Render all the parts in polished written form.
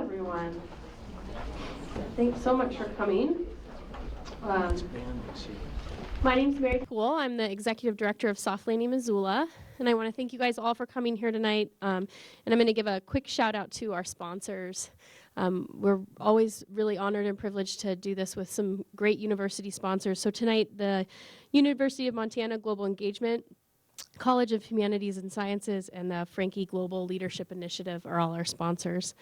everyone. Thanks so much for coming. My name's Mary Poole. I'm the Executive Director of Soft Landing Missoula, and I want to thank you guys all for coming here tonight. And I'm going to give a quick shout out to our sponsors. We're always really honored and privileged to do this with some great university sponsors. So tonight, the University of Montana Global Engagement, College of Humanities and Sciences, and the Franke Global Leadership Initiative are all our sponsors.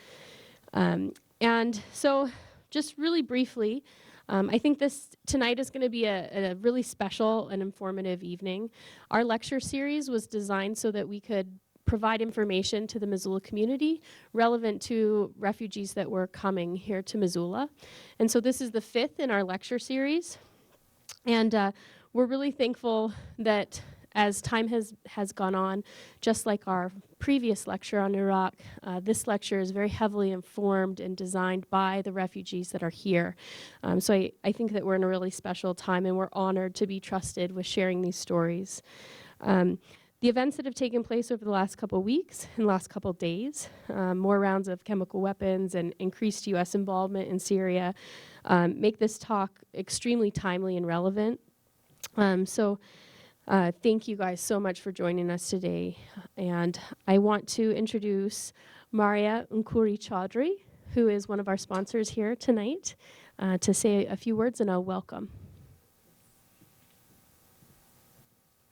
And so just really briefly, I think this tonight is going to be a really special and informative evening. Our lecture series was designed so that we could provide information to the Missoula community relevant to refugees that were coming here to Missoula. And so this is the 5th in our lecture series. And we're really thankful that as time has gone on, just like our previous lecture on Iraq, this lecture is very heavily informed and designed by the refugees that are here. So I think that we're in a really special time, and we're honored to be trusted with sharing these stories. The events that have taken place over the last couple of weeks and last couple of days, more rounds of chemical weapons and increased U.S. involvement in Syria, make this talk extremely timely and relevant. Thank you guys so much for joining us today. And I want to introduce Maria Unkuri Chaudhry, who is one of our sponsors here tonight, to say a few words and a welcome.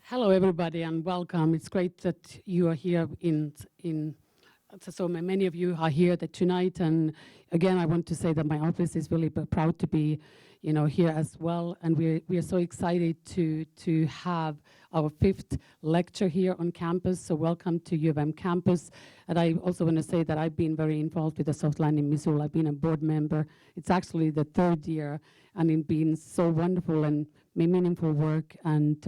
Hello, everybody, and welcome. It's great that you are here so many of you are here tonight. And again, I want to say that my office is really proud to be here as well, and we are so excited to have our 5th lecture here on campus. So welcome to U of M campus. And I also want to say that I've been very involved with the Soft Landing Missoula. I've been a board member. It's actually the 3rd year, and it's been so wonderful and meaningful work. And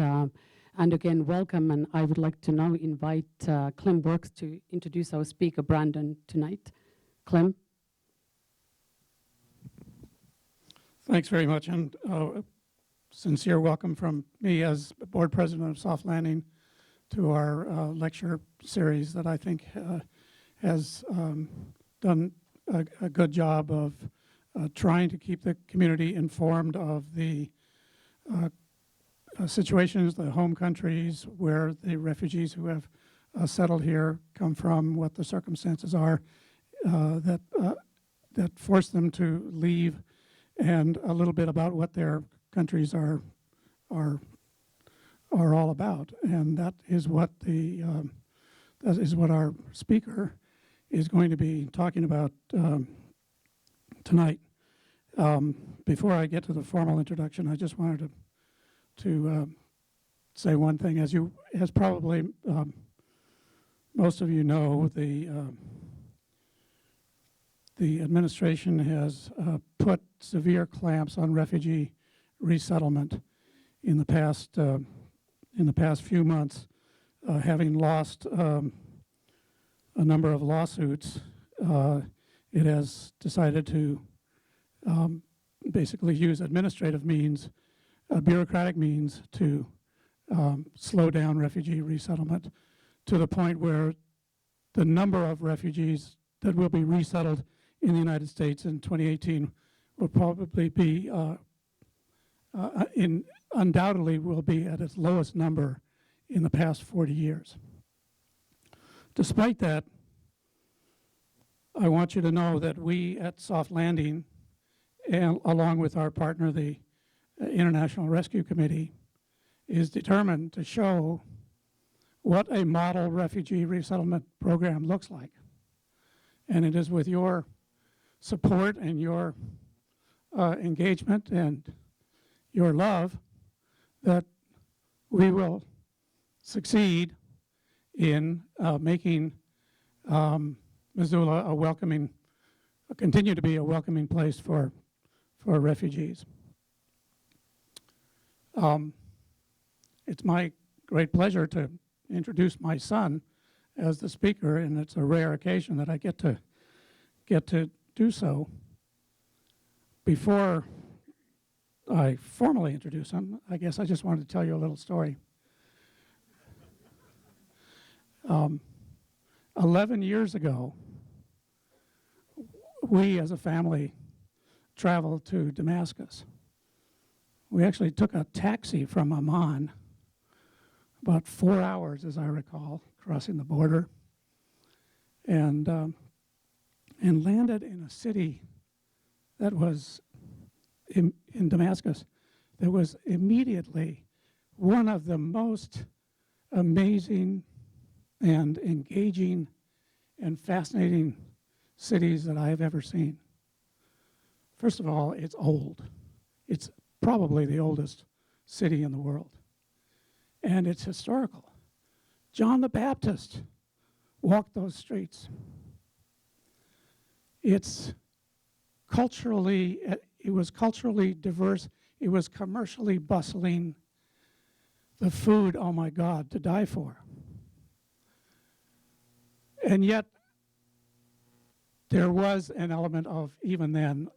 again, welcome. And I would like to now invite Clem Works to introduce our speaker, Brandon, tonight. Clem. Thanks very much, and sincere welcome from me as board president of Soft Landing to our lecture series that I think has done a good job of trying to keep the community informed of the situations, the home countries where the refugees who have settled here come from, what the circumstances are that force them to leave, and a little bit about what their countries are all about. And that is what our speaker is going to be talking about tonight. Before I get to the formal introduction, I just wanted to say one thing. As probably most of you know, the administration has put severe clamps on refugee resettlement in the past few months, having lost a number of lawsuits. It has decided to basically use administrative means, bureaucratic means, to slow down refugee resettlement to the point where the number of refugees that will be resettled in the United States in 2018 will probably be, undoubtedly will be at its lowest number in the past 40 years. Despite that, I want you to know that we at Soft Landing, and along with our partner, the International Rescue Committee, is determined to show what a model refugee resettlement program looks like. And it is with your support and your engagement and your love that we will succeed in making Missoula continue to be a welcoming place for refugees. It's my great pleasure to introduce my son as the speaker, and it's a rare occasion that I get to do so. Before I formally introduce him, I guess I just wanted to tell you a little story. 11 years ago, we as a family traveled to Damascus. We actually took a taxi from Amman, about 4 hours, as I recall, crossing the border, and landed in a city that was in Damascus that was immediately one of the most amazing and engaging and fascinating cities that I have ever seen. First of all, it's old. It's probably the oldest city in the world. And it's historical. John the Baptist walked those streets. It was culturally diverse. It was commercially bustling. The food, oh my God, to die for. And yet, there was an element of, even then,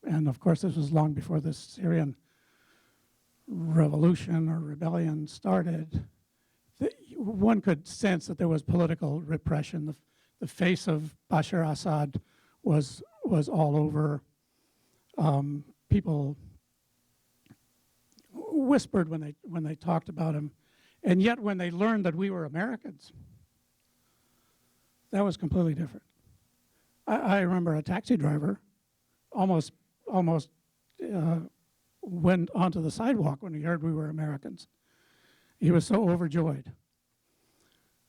and of course this was long before the Syrian revolution or rebellion started, one could sense that there was political repression. The face of Bashar Assad was all over. People whispered when they talked about him, and yet when they learned that we were Americans, that was completely different. I remember a taxi driver almost went onto the sidewalk when he heard we were Americans. He was so overjoyed.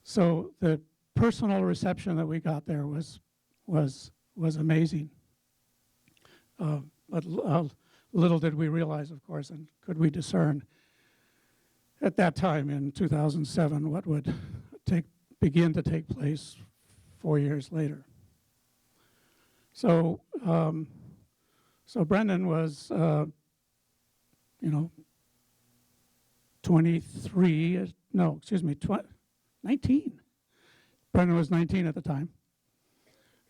So the personal reception that we got there was amazing. But little did we realize, of course, and could we discern at that time in 2007 what would begin to take place 4 years later. So Brendan was, 19. Brendan was 19 at the time.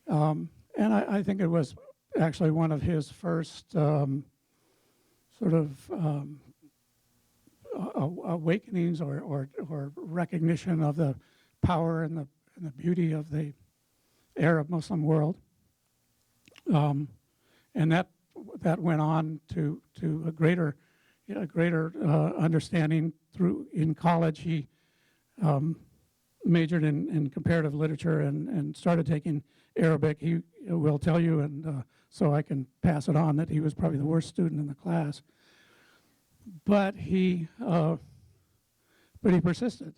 And I think it was actually one of his first awakenings or recognition of the power and the beauty of the Arab Muslim world. And that went on to a greater understanding in college. He majored in comparative literature and started taking Arabic. He will tell you, and so I can pass it on, that he was probably the worst student in the class. But he persisted.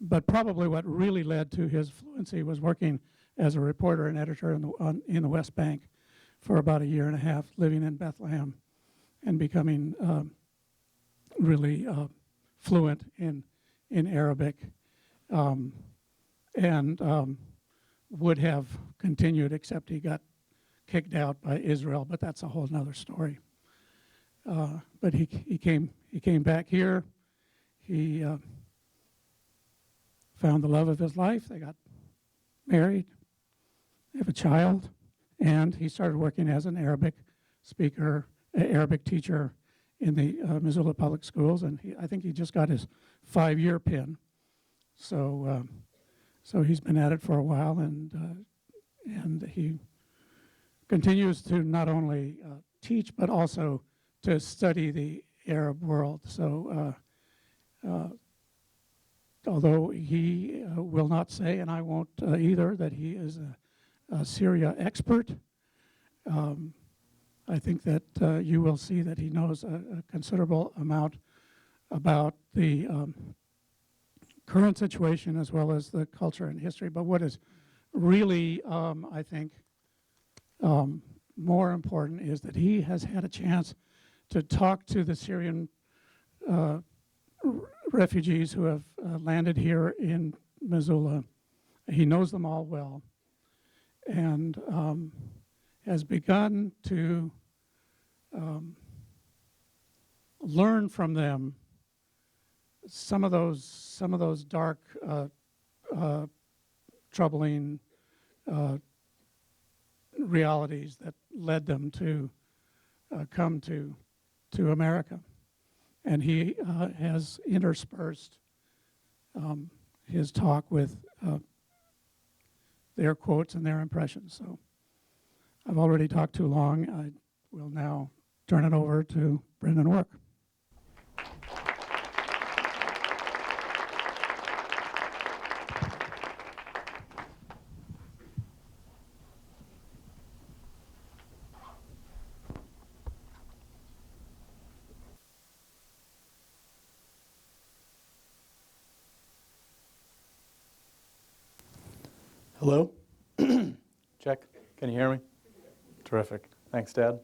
But probably what really led to his fluency was working as a reporter and editor in the West Bank for about 1.5 years, living in Bethlehem and becoming really fluent in Arabic, and would have continued, except he got kicked out by Israel, but that's a whole nother story. But he came back here. He found the love of his life. They got married. They have a child, and he started working as an Arabic speaker, Arabic teacher in the Missoula Public Schools, and I think he just got his 5-year pin. So he's been at it for a while, and he continues to not only teach but also to study the Arab world. So although he will not say, and I won't either, that he is a Syria expert, I think that you will see that he knows a considerable amount about the current situation as well as the culture and history. But what is really, I think, more important is that he has had a chance to talk to the Syrian refugees who have landed here in Missoula. He knows them all well, and has begun to learn from them some of those dark, troubling realities that led them to come to America. And he has interspersed his talk with their quotes and their impressions. So I've already talked too long. I will now turn it over to Brendan Work. Hello? Check. Can you hear me? Terrific. Thanks, Dad.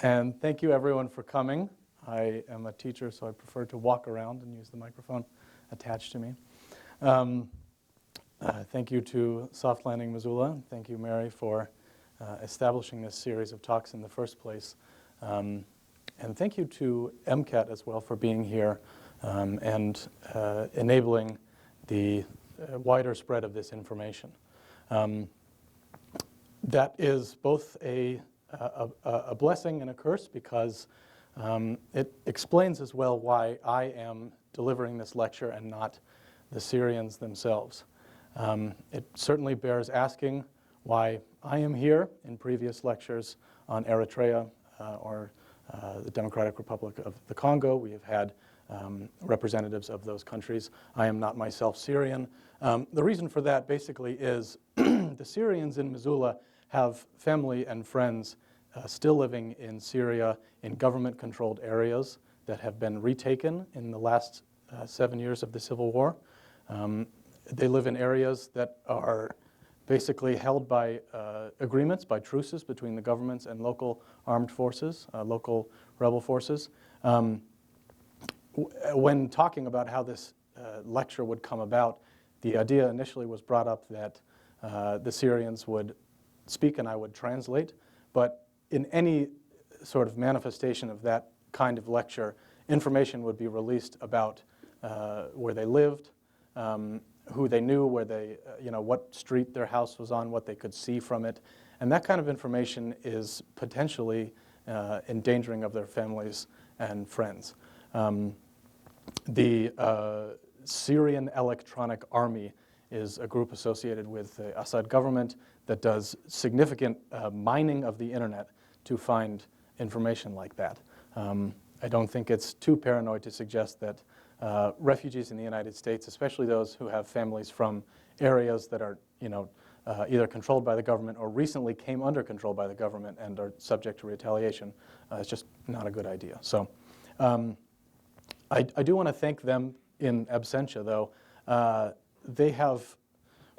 And thank you, everyone, for coming. I am a teacher, so I prefer to walk around and use the microphone attached to me. Thank you to Soft Landing Missoula. Thank you, Mary, for establishing this series of talks in the first place. And thank you to MCAT as well for being here and enabling the wider spread of this information. That is both a blessing and a curse because it explains as well why I am delivering this lecture and not the Syrians themselves. It certainly bears asking why I am here. In previous lectures on Eritrea or the Democratic Republic of the Congo, we have had representatives of those countries. I am not myself Syrian. The reason for that basically is the Syrians in Missoula have family and friends still living in Syria in government-controlled areas that have been retaken in the last 7 years of the civil war. They live in areas that are basically held by agreements, by truces between the governments and local armed forces, local rebel forces. When talking about how this lecture would come about, the idea initially was brought up that the Syrians would speak and I would translate, but in any sort of manifestation of that kind of lecture, information would be released about where they lived, who they knew, where they, what street their house was on, what they could see from it, and that kind of information is potentially endangering of their families and friends. The Syrian Electronic Army is a group associated with the Assad government that does significant mining of the internet to find information like that. I don't think it's too paranoid to suggest that refugees in the United States, especially those who have families from areas that are, either controlled by the government or recently came under control by the government and are subject to retaliation, it's just not a good idea. So I do want to thank them in absentia, though. They have,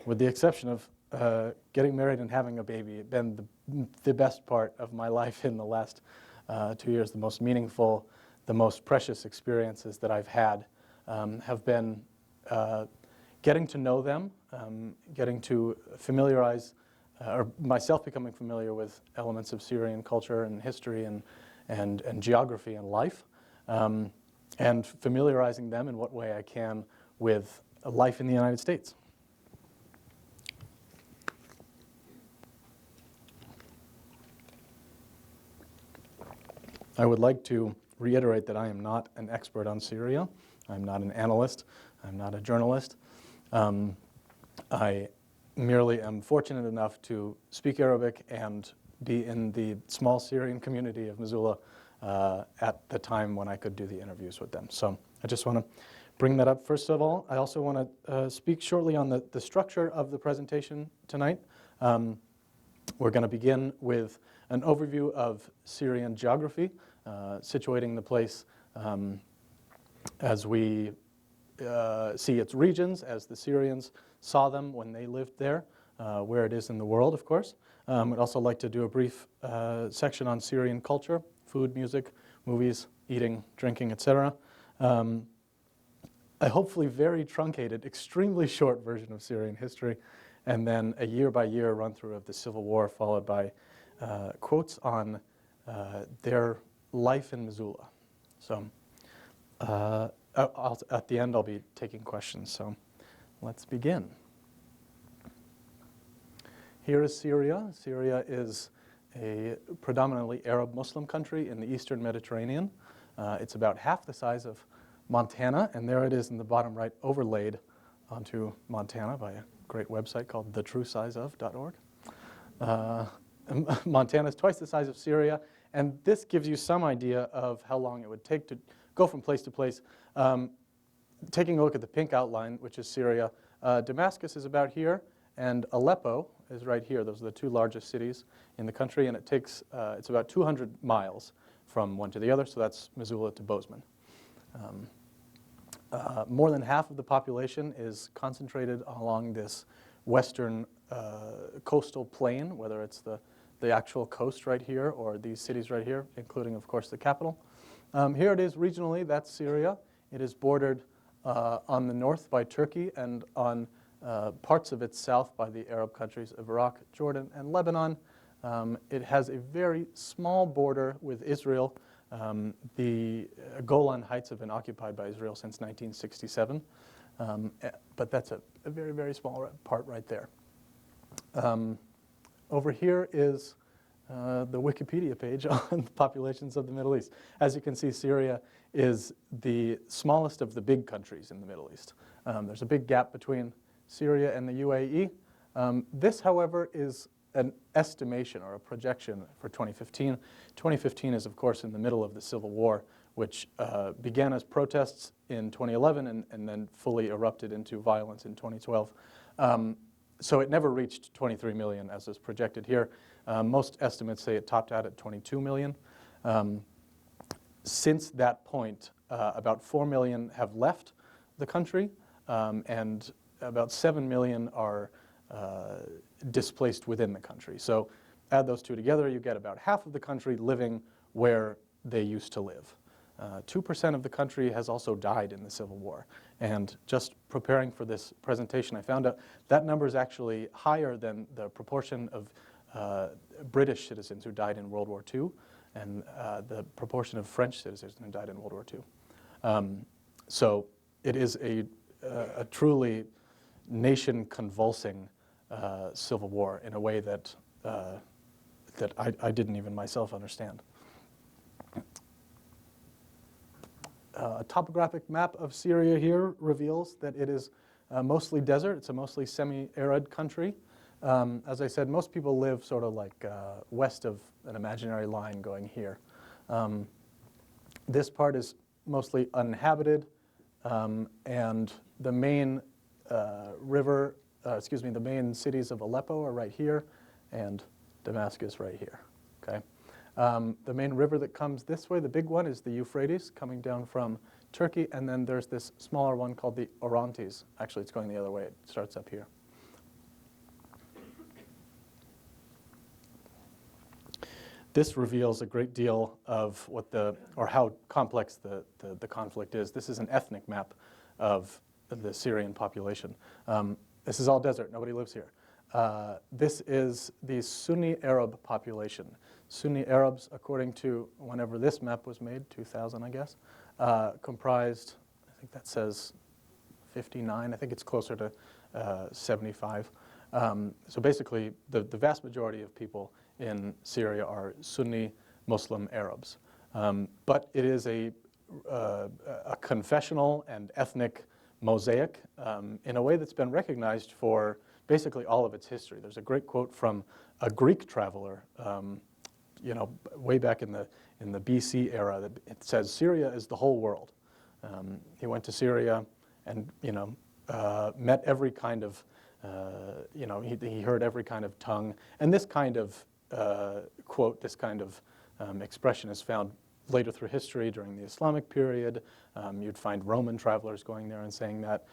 with the exception of getting married and having a baby, been the best part of my life in the last 2 years. The most meaningful, the most precious experiences that I've had have been getting to know them, getting to familiarize, or myself becoming familiar with elements of Syrian culture and history and geography and life, and familiarizing them in what way I can with life in the United States. I would like to reiterate that I am not an expert on Syria. I'm not an analyst. I'm not a journalist. I merely am fortunate enough to speak Arabic and be in the small Syrian community of Missoula at the time when I could do the interviews with them. So I just want to bring that up first of all. I also want to speak shortly on the structure of the presentation tonight. We're going to begin with an overview of Syrian geography, situating the place as we see its regions, as the Syrians saw them when they lived there, where it is in the world, of course. I'd also like to do a brief section on Syrian culture, food, music, movies, eating, drinking, etc. A hopefully very truncated, extremely short version of Syrian history, and then a year-by-year run-through of the Civil War, followed by quotes on their life in Missoula. So at the end, I'll be taking questions. So let's begin. Here is Syria. Syria is a predominantly Arab Muslim country in the eastern Mediterranean. It's about half the size of Montana, and there it is in the bottom right, overlaid onto Montana by a great website called thetruesizeof.org. Montana is twice the size of Syria, and this gives you some idea of how long it would take to go from place to place. Taking a look at the pink outline, which is Syria, Damascus is about here, and Aleppo is right here. Those are the two largest cities in the country, and it takes, it's about 200 miles from one to the other, so that's Missoula to Bozeman. More than half of the population is concentrated along this western coastal plain, whether it's the actual coast right here or these cities right here, including, of course, the capital. Here it is regionally, that's Syria. It is bordered on the north by Turkey and on parts of its south by the Arab countries of Iraq, Jordan, and Lebanon. It has a very small border with Israel. The Golan Heights have been occupied by Israel since 1967, but that's a very, very small part right there. Over here is the Wikipedia page on the populations of the Middle East. As you can see, Syria is the smallest of the big countries in the Middle East. There's a big gap between Syria and the UAE. This, however, is an estimation or a projection for 2015. 2015 is, of course, in the middle of the Civil War, which began as protests in 2011 and then fully erupted into violence in 2012. So it never reached 23 million, as is projected here. Most estimates say it topped out at 22 million. Since that point, about 4 million have left the country, and about 7 million are displaced within the country. So add those two together, you get about half of the country living where they used to live. 2% of the country has also died in the Civil War. And just preparing for this presentation, I found out that number is actually higher than the proportion of British citizens who died in World War II and the proportion of French citizens who died in World War II. So it is a truly nation-convulsing civil war in a way that I didn't even myself understand. A topographic map of Syria here reveals that it is mostly desert. It's a mostly semi-arid country. As I said, most people live sort of like west of an imaginary line going here. This part is mostly uninhabited, and the main the main cities of Aleppo are right here, and Damascus right here. Okay. The main river that comes this way, the big one, is the Euphrates, coming down from Turkey, and then there's this smaller one called the Orontes. Actually, it's going the other way. It starts up here. This reveals a great deal of how complex the conflict is. This is an ethnic map of the Syrian population. This is all desert. Nobody lives here. This is the Sunni Arab population. Sunni Arabs, according to whenever this map was made, 2000, I guess, comprised, I think that says 59. I think it's closer to 75. So basically, the vast majority of people in Syria are Sunni Muslim Arabs. But it is a confessional and ethnic mosaic in a way that's been recognized for basically all of its history. There's a great quote from a Greek traveler, way back in the BC era, that it says, "Syria is the whole world." He went to Syria and met every kind of, he heard every kind of tongue, and this kind of quote, this kind of expression is found later through history during the Islamic period. You'd find Roman travelers going there and saying that.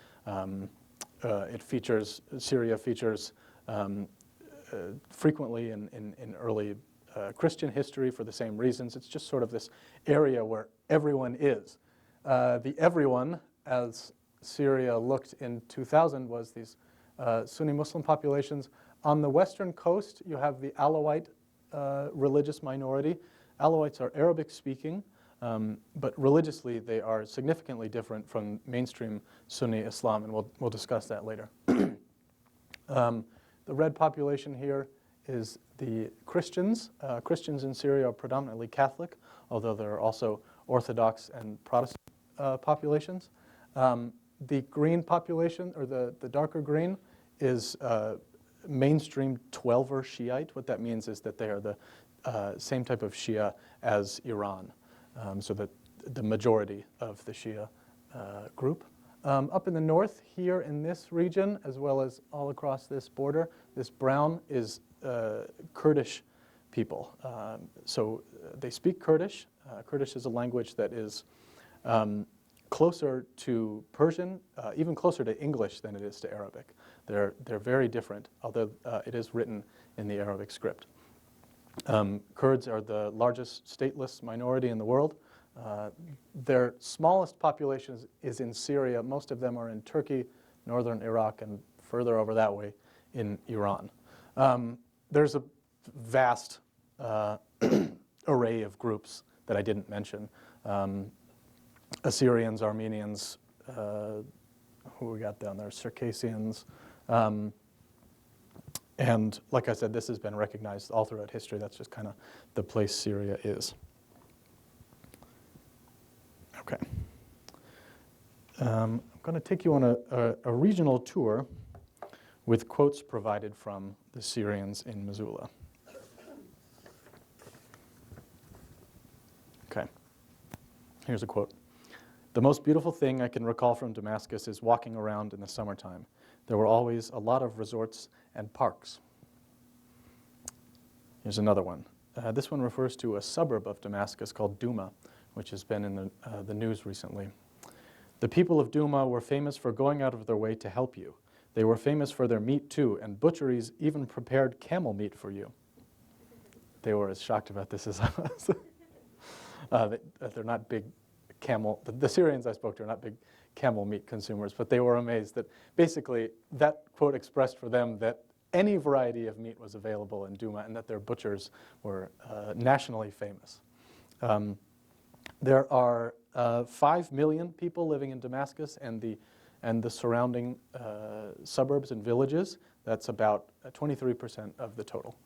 Syria features frequently in early Christian history for the same reasons. It's just sort of this area where everyone is. The everyone, as Syria looked in 2000, was these Sunni Muslim populations. On the western coast, you have the Alawite religious minority. Alawites are Arabic-speaking, but religiously they are significantly different from mainstream Sunni Islam, and we'll discuss that later. The red population here is the Christians. Christians in Syria are predominantly Catholic, although there are also Orthodox and Protestant populations. The green population, or the darker green, is mainstream Twelver Shiite. What that means is that they are the same type of Shia as Iran, so that the majority of the Shia group. Up in the north here in this region, as well as all across this border, this brown is Kurdish people. So they speak Kurdish. Kurdish is a language that is closer to Persian, even closer to English than it is to Arabic. They're very different, although it is written in the Arabic script. Kurds are the largest stateless minority in the world. Their smallest population is in Syria. Most of them are in Turkey, northern Iraq, and further over that way in Iran. There's a vast array of groups that I didn't mention. Assyrians, Armenians, who we got down there, Circassians. And like I said, this has been recognized all throughout history. That's just kind of the place Syria is. Okay. I'm going to take you on a regional tour with quotes provided from the Syrians in Missoula. Okay. Here's a quote. "The most beautiful thing I can recall from Damascus is walking around in the summertime. There were always a lot of resorts and parks." Here's another one. This one refers to a suburb of Damascus called Duma, which has been in the news recently. "The people of Duma were famous for going out of their way to help you. They were famous for their meat too, and butcheries even prepared camel meat for you." They were as shocked about this as I was. They're not big camel, the Syrians I spoke to are not big camel meat consumers, but they were amazed that basically that quote expressed for them that any variety of meat was available in Duma and that their butchers were nationally famous. There are 5 million people living in Damascus and the surrounding suburbs and villages. That's about 23% of the total.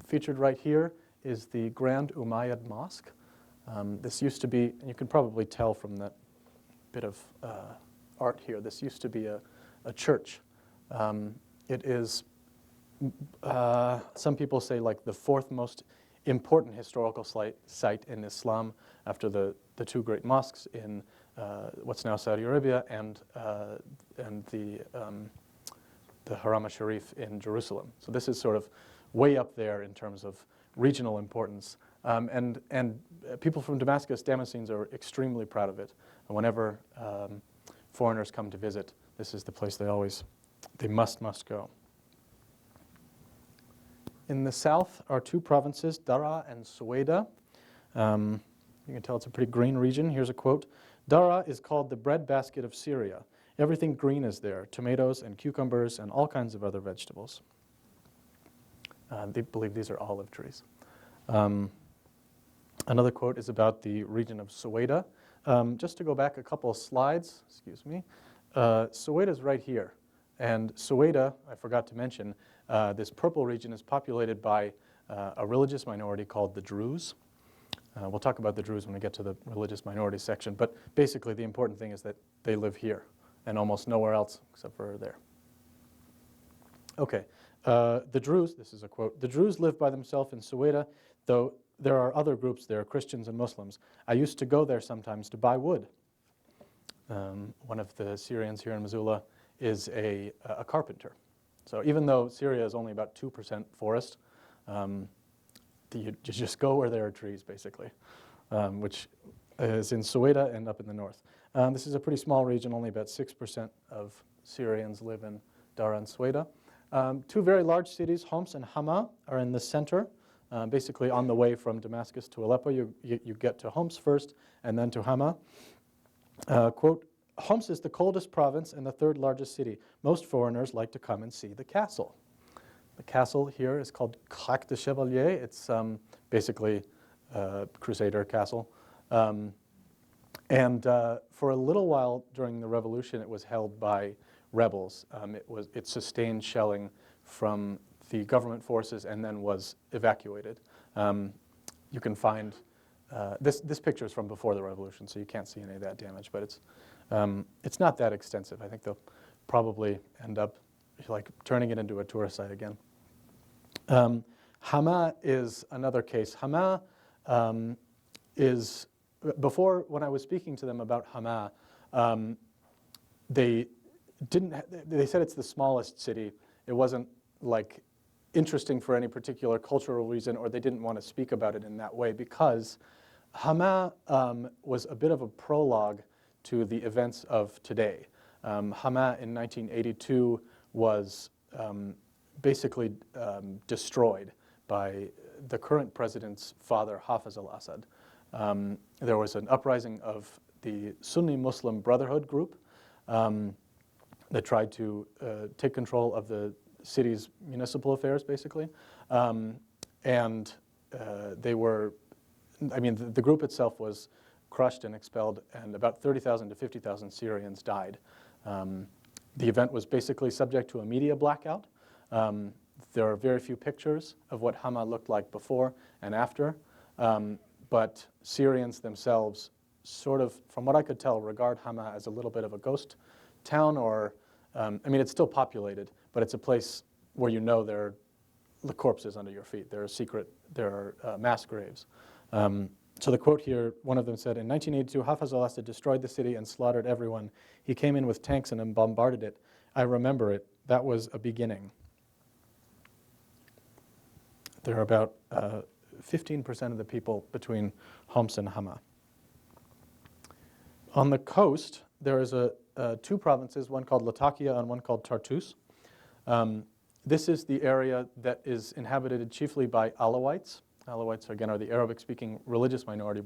Featured right here is the Grand Umayyad Mosque. This used to be, and you can probably tell from that bit of art here, this used to be a church. It is, some people say, like the 4th most important historical site in Islam after the two great mosques in what's now Saudi Arabia and the Haram al-Sharif in Jerusalem. So this is sort of way up there in terms of regional importance. And people from Damascus, Damascenes, are extremely proud of it. And whenever foreigners come to visit, this is the place they must go. In the south are 2 provinces, Daraa and Suwaida. You can tell it's a pretty green region. Here's a quote. "Daraa is called the breadbasket of Syria. Everything green is there, tomatoes and cucumbers and all kinds of other vegetables." They believe these are olive trees. Another quote is about the region of Suwaida. Just to go back a couple of slides, excuse me, Suwaida is right here. And Suwaida, I forgot to mention, this purple region is populated by a religious minority called the Druze. We'll talk about the Druze when we get to the religious minority section, but basically the important thing is that they live here and almost nowhere else except for there. Okay, the Druze, this is a quote, "The Druze live by themselves in Suwaida, though there are other groups there, Christians and Muslims. I used to go there sometimes to buy wood." One of the Syrians here in Missoula is a carpenter. So even though Syria is only about 2% forest, you just go where there are trees, basically, which is in Suwaida and up in the north. This is a pretty small region. Only about 6% of Syrians live in Daraa and Suwaida. 2 very large cities, Homs and Hama, are in the center. Basically, on the way from Damascus to Aleppo, you get to Homs first and then to Hama. Quote, "Homs is the coldest province and the 3rd largest city. Most foreigners like to come and see the castle." The castle here is called Crac de Chevalier. It's basically a Crusader castle. And for a little while during the revolution, it was held by rebels. It sustained shelling from the government forces and then was evacuated. You can find, this picture is from before the revolution, so you can't see any of that damage, but it's not that extensive. I think they'll probably end up like turning it into a tourist site again. Hama is another case. Hama is, before when I was speaking to them about Hama, they said it's the smallest city. It wasn't like interesting for any particular cultural reason, or they didn't want to speak about it in that way, because Hama was a bit of a prologue to the events of today. Hama in 1982 was basically destroyed by the current president's father, Hafez al-Assad. There was an uprising of the Sunni Muslim Brotherhood group that tried to take control of the city's municipal affairs, basically. And they were, I mean, the group itself was crushed and expelled, and about 30,000 to 50,000 Syrians died. The event was basically subject to a media blackout. There are very few pictures of what Hama looked like before and after, but Syrians themselves sort of, from what I could tell, regard Hama as a little bit of a ghost town, or, I mean, it's still populated, but it's a place where you know there are the corpses under your feet. There are mass graves. So the quote here, one of them said, in 1982, Hafez al-Assad destroyed the city and slaughtered everyone. He came in with tanks and bombarded it. I remember it. That was a beginning. There are about 15% of the people between Homs and Hama. On the coast, there is two provinces, one called Latakia and one called Tartus. This is the area that is inhabited chiefly by Alawites. Alawites, again, are the Arabic-speaking religious minority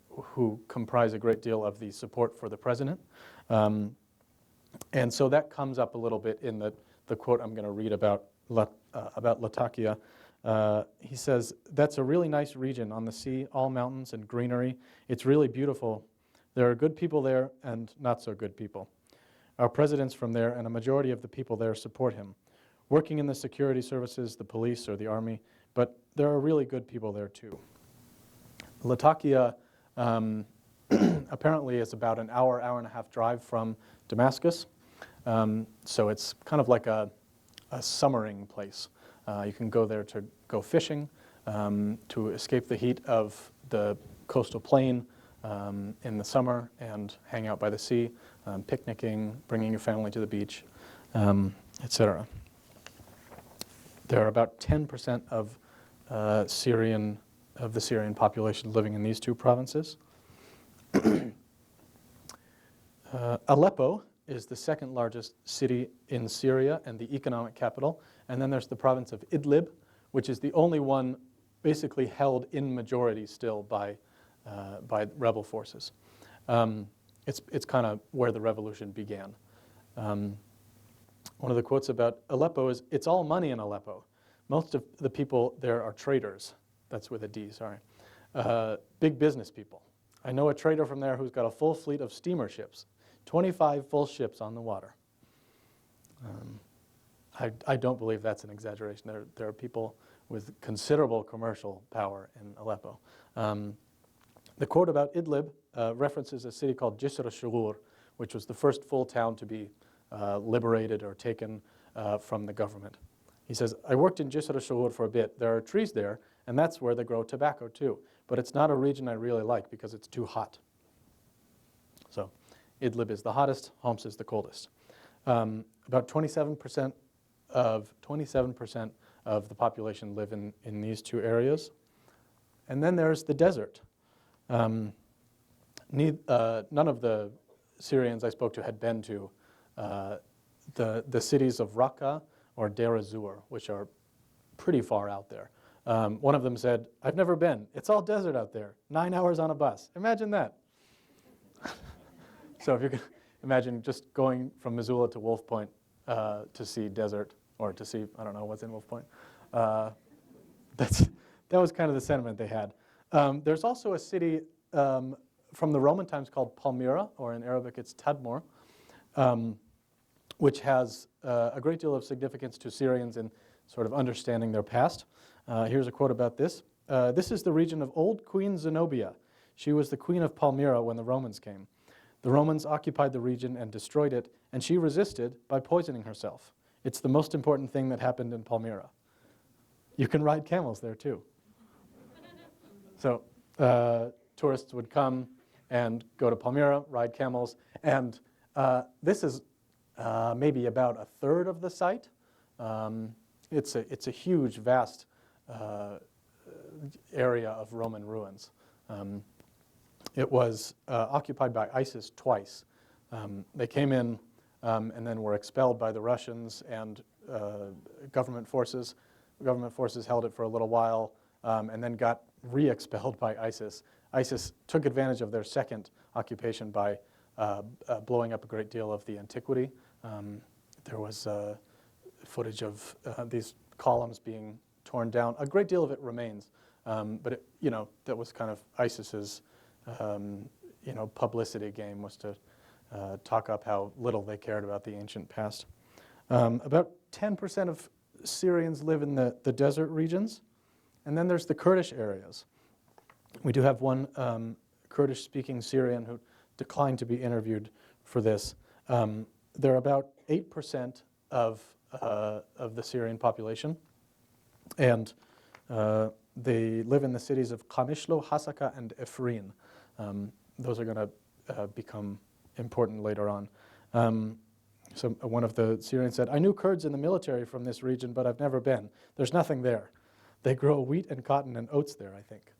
who comprise a great deal of the support for the president. And so that comes up a little bit in the quote I'm going to read about Latakia. He says, that's a really nice region on the sea, all mountains and greenery. It's really beautiful. There are good people there and not so good people. Our president's from there, and a majority of the people there support him, working in the security services, the police, or the army, but there are really good people there too. Latakia apparently is about an hour and a half drive from Damascus, so it's kind of like a summering place. You can go there to go fishing, to escape the heat of the coastal plain in the summer and hang out by the sea, picnicking, bringing your family to the beach, etc. There are about 10% of the Syrian population living in these two provinces. Aleppo is the second largest city in Syria and the economic capital. And then there's the province of Idlib, which is the only one basically held in majority still by rebel forces. It's kind of where the revolution began. One of the quotes about Aleppo is, it's all money in Aleppo. Most of the people there are traders. That's with a D, sorry. Big business people. I know a trader from there who's got a full fleet of steamer ships, 25 full ships on the water. I don't believe that's an exaggeration. There are people with considerable commercial power in Aleppo. The quote about Idlib references a city called Jisr al-Shughur, which was the first full town to be liberated or taken from the government. He says, I worked in Jisr al-Shughur for a bit. There are trees there, and that's where they grow tobacco too. But it's not a region I really like because it's too hot. So Idlib is the hottest, Homs is the coldest. About 27% of the population live in these two areas. And then there's the desert. None of the Syrians I spoke to had been to the cities of Raqqa or Deir ez-Zor, which are pretty far out there. One of them said, I've never been. It's all desert out there. 9 hours on a bus. Imagine that. So if you can imagine just going from Missoula to Wolf Point to see desert, or to see, I don't know what's in Wolf Point. That was kind of the sentiment they had. There's also a city from the Roman times called Palmyra, or in Arabic it's Tadmor, which has a great deal of significance to Syrians in sort of understanding their past. Here's a quote about this. This is the region of old Queen Zenobia. She was the queen of Palmyra when the Romans came. The Romans occupied the region and destroyed it, and she resisted by poisoning herself. It's the most important thing that happened in Palmyra. You can ride camels there too. So tourists would come and go to Palmyra, ride camels, and this is maybe about a third of the site. It's a huge, vast area of Roman ruins. It was occupied by ISIS twice. They came in and then were expelled by the Russians and government forces. Government forces held it for a little while and then got re-expelled by ISIS. ISIS took advantage of their second occupation by blowing up a great deal of the antiquity. There was footage of these columns being torn down. A great deal of it remains, but that was kind of ISIS's publicity game, was to talk up how little they cared about the ancient past. About 10% of Syrians live in the desert regions, and then there's the Kurdish areas. We do have one Kurdish-speaking Syrian who declined to be interviewed for this. They're about 8% of the Syrian population, and they live in the cities of Qamishlo, Hasaka, and Efrin. Those are going to become important later on. So one of the Syrians said, "I knew Kurds in the military from this region, but I've never been. There's nothing there. They grow wheat and cotton and oats there, I think,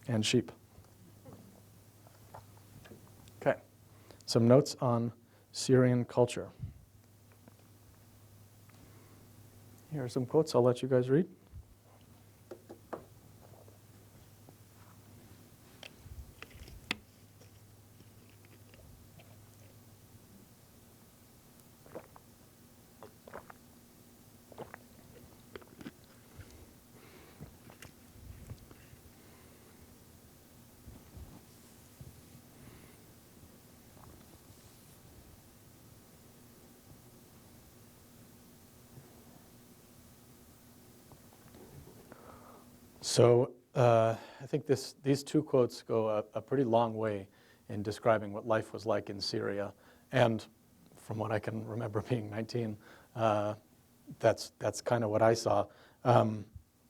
and sheep." Okay, some notes on Syrian culture. Here are some quotes I'll let you guys read. So I think these two quotes go a pretty long way in describing what life was like in Syria. And from what I can remember being 19, that's kind of what I saw.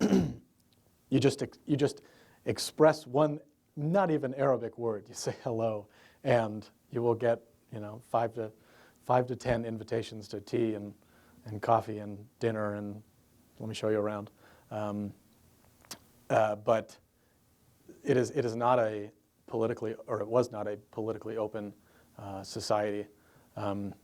You just express one, not even Arabic word. You say hello, and you will get 5 to 10 invitations to tea and coffee and dinner, and let me show you around. But it is not a politically, or it was not a politically open society, and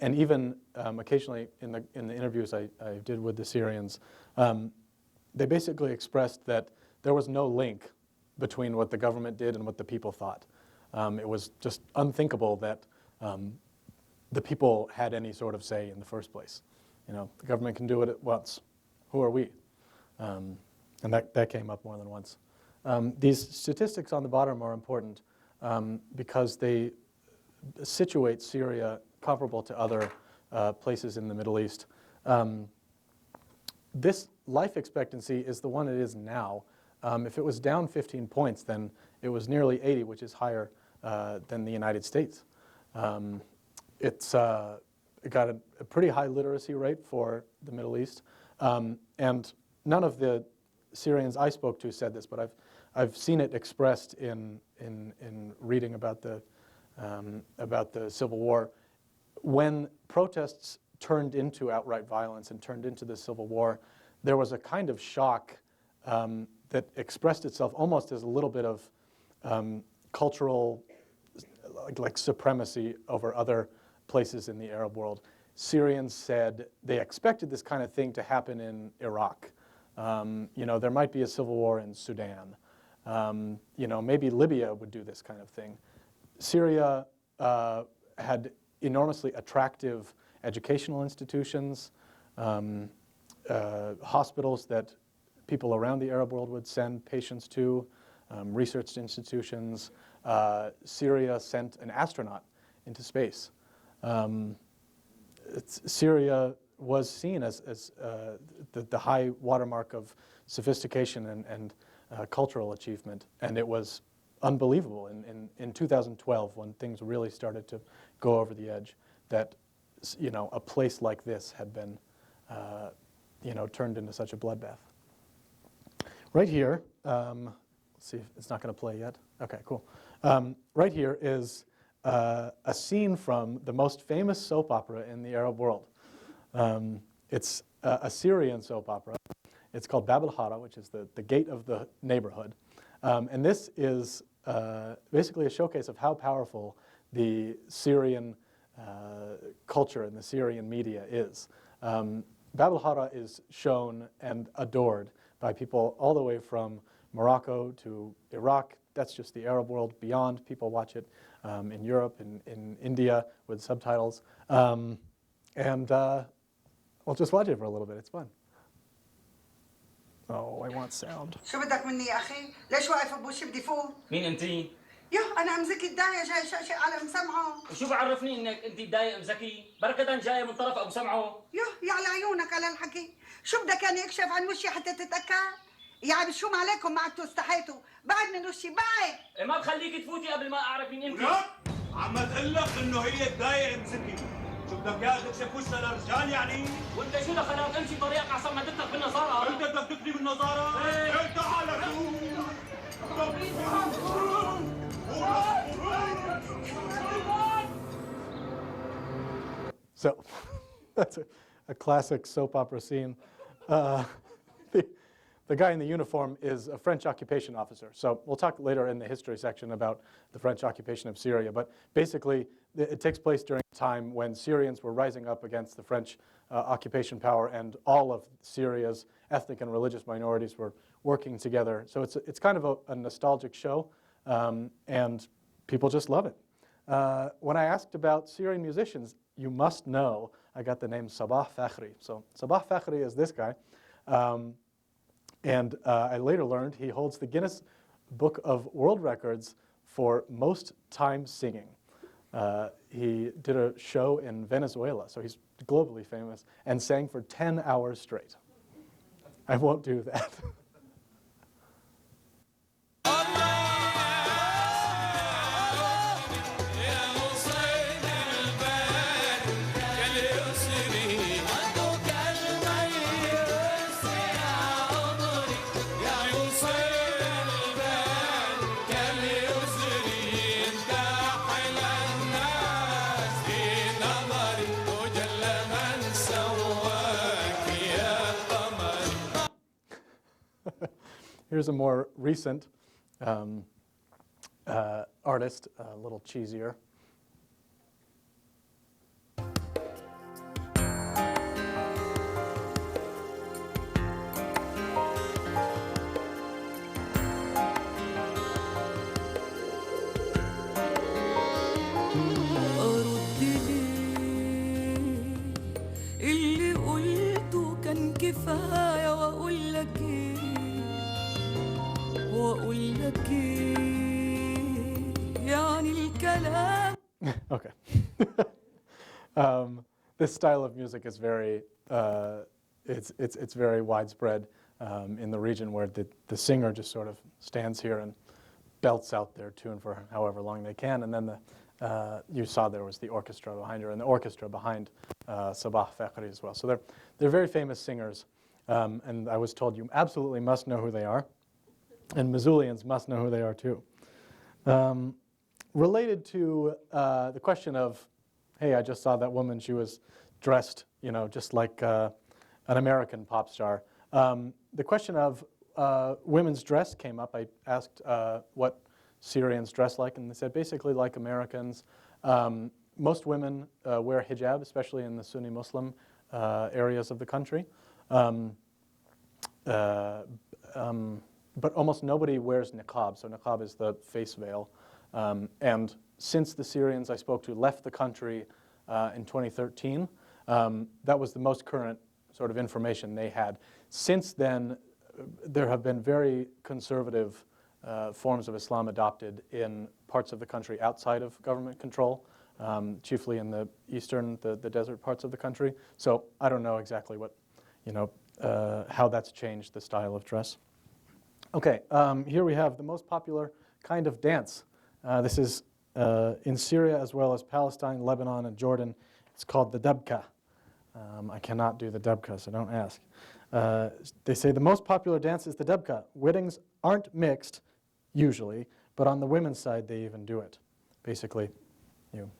even occasionally in the interviews I did with the Syrians, they basically expressed that there was no link between what the government did and what the people thought. It was just unthinkable that the people had any sort of say in the first place. The government can do it at once. Who are we? And that came up more than once. These statistics on the bottom are important because they situate Syria comparable to other places in the Middle East. This life expectancy is the one it is now. If it was down 15 points, then it was nearly 80, which is higher than the United States. It's got a pretty high literacy rate for the Middle East. And none of the Syrians I spoke to said this, but I've seen it expressed in reading about the Civil War. When protests turned into outright violence and turned into the Civil War, there was a kind of shock that expressed itself almost as a little bit of cultural like supremacy over other places in the Arab world. Syrians said they expected this kind of thing to happen in Iraq. There might be a civil war in Sudan. Maybe Libya would do this kind of thing. Syria had enormously attractive educational institutions, hospitals that people around the Arab world would send patients to, research institutions. Syria sent an astronaut into space. Syria was seen as the high watermark of sophistication and cultural achievement, and it was unbelievable in 2012 when things really started to go over the edge, that a place like this had been, turned into such a bloodbath. Right here, let's see if it's not going to play yet. Okay, cool. Right here is a scene from the most famous soap opera in the Arab world. It's a Syrian soap opera. It's called Bab al-Hara, which is the gate of the neighborhood. And this is basically a showcase of how powerful the Syrian culture and the Syrian media is. Bab al-Hara is shown and adored by people all the way from Morocco to Iraq. That's just the Arab world. Beyond, people watch it in Europe, in India with subtitles. We'll just watch it for a little bit. It's fun. Oh, I want sound. شو بدك مني يا أخي؟ ليش واقف بوشي بدي فوت؟ مين انتي؟ يا أنا أم زكي الداية جاي شيء على أم سمعه. وشو بعرفني انك انتي داي ام زكي؟ بركة جاية من طرف ابو سمعه. يا على عيونك على الحكي. شو بدك يعني اكشف عن وشي حتى تتأكد؟ يا عم شو ما عليكم ما عدتوا استحيتوا، بعد من وشي بعد. ما بخليكي تفوتي قبل ما اعرف مين انتي. لا عم تقول لك انه هي الداية ام زكي. شو بدك اياها تكشف وشها للرجال يعني؟ وانت شو دخلك امشي طريقك احسن ما تدخل بالنصارى؟ انت بدك تقتلي بالنظارة؟ ايه تعال So that's a classic soap opera scene. The guy in the uniform is a French occupation officer. So we'll talk later in the history section about the French occupation of Syria. But basically, it takes place during a time when Syrians were rising up against the French occupation power, and all of Syria's ethnic and religious minorities were working together. So it's kind of a nostalgic show, and people just love it. When I asked about Syrian musicians, you must know I got the name Sabah Fakhri. So Sabah Fakhri is this guy. And I later learned he holds the Guinness Book of World Records for most time singing. He did a show in Venezuela, so he's globally famous, and sang for 10 hours straight. I won't do that. Here's a more recent artist, a little cheesier. اللي قلته كان كفاية وأقول لك يعني الكلام. Okay. This style of music is very, it's very widespread in the region, where the singer just sort of stands here and belts out their tune for however long they can, and then you saw there was the orchestra behind her, and the orchestra behind Sabah Fakhri as well. So they're very famous singers, and I was told you absolutely must know who they are, and Missoulians must know who they are too. Related to the question of, hey, I just saw that woman, she was dressed, just like an American pop star. The question of women's dress came up. I asked what Syrians dress like, and they said basically like Americans. Most women wear hijab, especially in the Sunni Muslim areas of the country. But almost nobody wears niqab, so niqab is the face veil. And since the Syrians I spoke to left the country in 2013, that was the most current sort of information they had. Since then, there have been very conservative forms of Islam adopted in parts of the country outside of government control, chiefly in the eastern, the desert parts of the country. So I don't know exactly what, how that's changed the style of dress. Okay, here we have the most popular kind of dance. This is in Syria as well as Palestine, Lebanon, and Jordan, It's called the dabka. I cannot do the dabka, so don't ask. They say the most popular dance is the dabka. Weddings aren't mixed, usually, but on the women's side, they even do it. Basically, you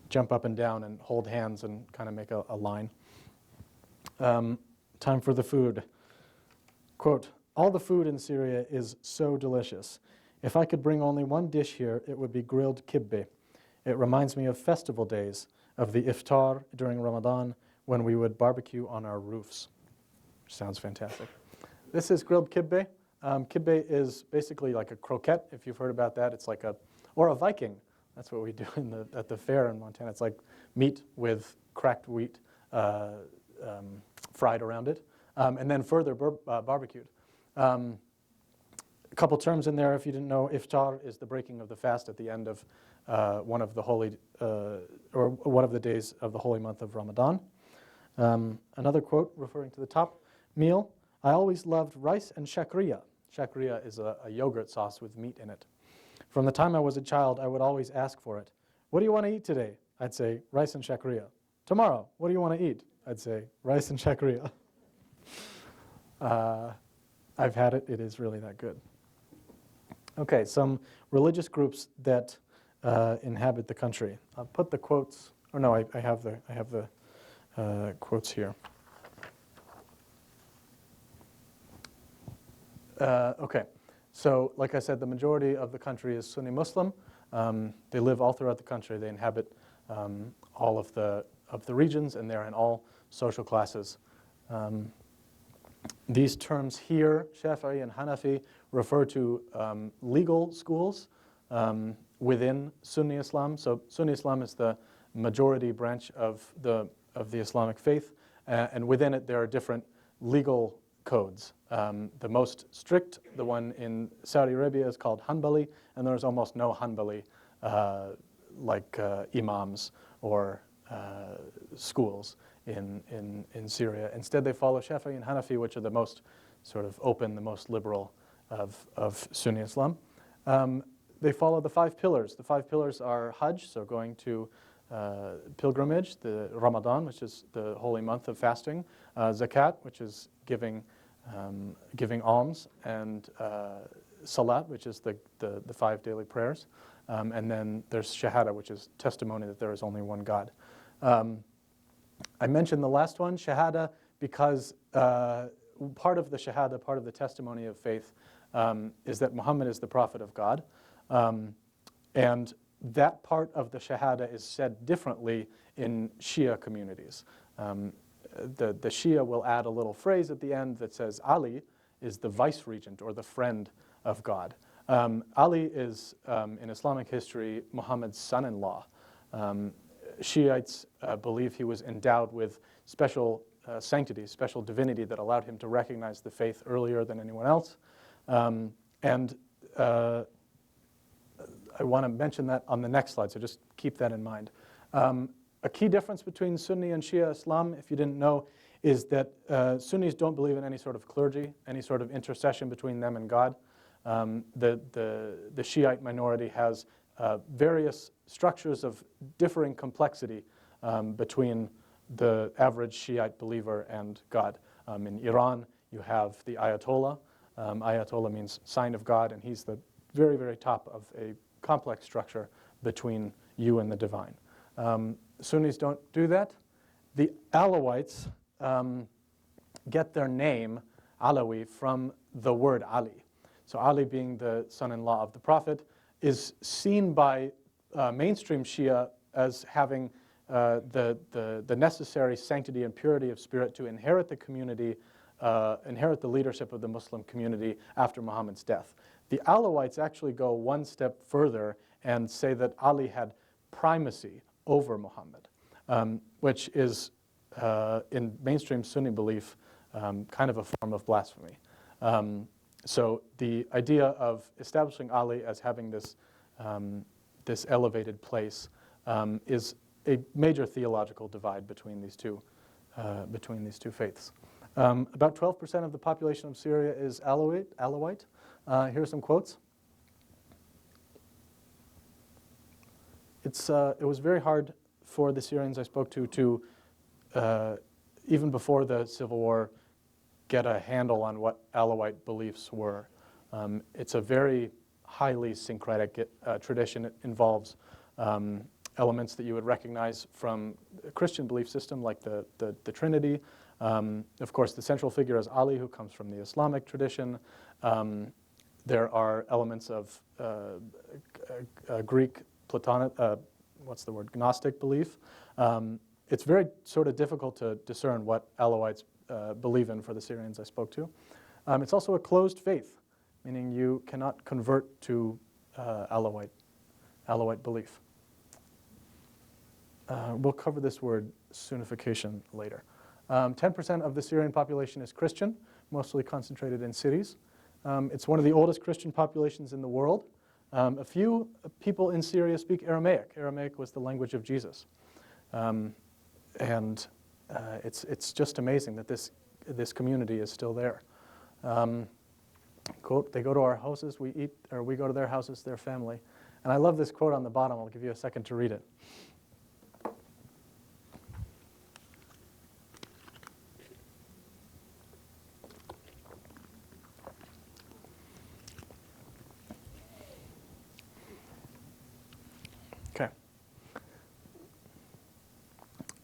jump up and down and hold hands and kind of make a line. Time for the food. Quote, all the food in Syria is so delicious. If I could bring only one dish here, it would be grilled kibbeh. It reminds me of festival days, of the iftar during Ramadan, when we would barbecue on our roofs. Which sounds fantastic. This is grilled kibbeh. Kibbeh is basically like a croquette, if you've heard about that. It's like or a Viking. That's what we do at the fair in Montana. It's like meat with cracked wheat fried around it, and then further barbecued. A couple terms in there, if you didn't know, iftar is the breaking of the fast at the end of one of the holy, or one of the days of the holy month of Ramadan. Another quote referring to the top meal, I always loved rice and shakriya. Shakriya is a yogurt sauce with meat in it. From the time I was a child, I would always ask for it. What do you want to eat today? I'd say, rice and shakriya. Tomorrow, what do you want to eat? I'd say, rice and shakriya. I've had it. It is really that good. Okay, some religious groups that inhabit the country. I'll put the quotes, or no, I have the quotes here. Okay, so like I said, the majority of the country is Sunni Muslim. They live all throughout the country. They inhabit all of the regions, and they're in all social classes. These terms here, Shafi'i and Hanafi, refer to legal schools within Sunni Islam. So Sunni Islam is the majority branch of the Islamic faith, and within it there are different legal codes. The most strict, the one in Saudi Arabia, is called Hanbali, and there's almost no Hanbali like imams or schools in Syria. Instead, they follow Shafi'i and Hanafi, which are the most sort of open, the most liberal of Sunni Islam. They follow the 5 pillars. The 5 pillars are Hajj, so going to pilgrimage, the Ramadan, which is the holy month of fasting, Zakat, which is giving alms, and Salat, which is the 5 daily prayers. And then there's Shahada, which is testimony that there is only one God. I mentioned the last one, Shahada, because part of the Shahada, part of the testimony of faith, is that Muhammad is the prophet of God. And that part of the Shahada is said differently in Shia communities. The Shia will add a little phrase at the end that says Ali is the vice-regent or the friend of God. Ali is, in Islamic history, Muhammad's son-in-law. Shiites believe he was endowed with special sanctity, special divinity that allowed him to recognize the faith earlier than anyone else. I want to mention that on the next slide, so just keep that in mind. A key difference between Sunni and Shia Islam, if you didn't know, is that Sunnis don't believe in any sort of clergy, any sort of intercession between them and God. The Shiite minority has various structures of differing complexity between the average Shiite believer and God. In Iran, you have the Ayatollah. Ayatollah means sign of God, and he's the very, very top of a complex structure between you and the divine. Sunnis don't do that. The Alawites get their name, Alawi, from the word Ali. So Ali, being the son-in-law of the Prophet, is seen by mainstream Shia as having the necessary sanctity and purity of spirit to inherit the community, inherit the leadership of the Muslim community after Muhammad's death. The Alawites actually go one step further and say that Ali had primacy over Muhammad, which is, in mainstream Sunni belief, kind of a form of blasphemy. So the idea of establishing Ali as having this, this elevated place is a major theological divide between these two faiths. About 12% of the population of Syria is Alawite. Here are some quotes. It was very hard for the Syrians I spoke to even before the civil war, get a handle on what Alawite beliefs were. It's a very highly syncretic tradition. It involves elements that you would recognize from a Christian belief system, like the Trinity. Of course, the central figure is Ali, who comes from the Islamic tradition. There are elements of Greek Platonic, Gnostic belief. It's very sort of difficult to discern what Alawites believe in for the Syrians I spoke to. It's also a closed faith, meaning you cannot convert to Alawite belief. We'll cover this word sunification later. 10% of the Syrian population is Christian, mostly concentrated in cities. It's one of the oldest Christian populations in the world. A few people in Syria speak Aramaic. Aramaic was the language of Jesus. It's just amazing that this community is still there. Quote, they go to our houses, we eat, or we go to their houses, their family. And I love this quote on the bottom. I'll give you a second to read it. Okay.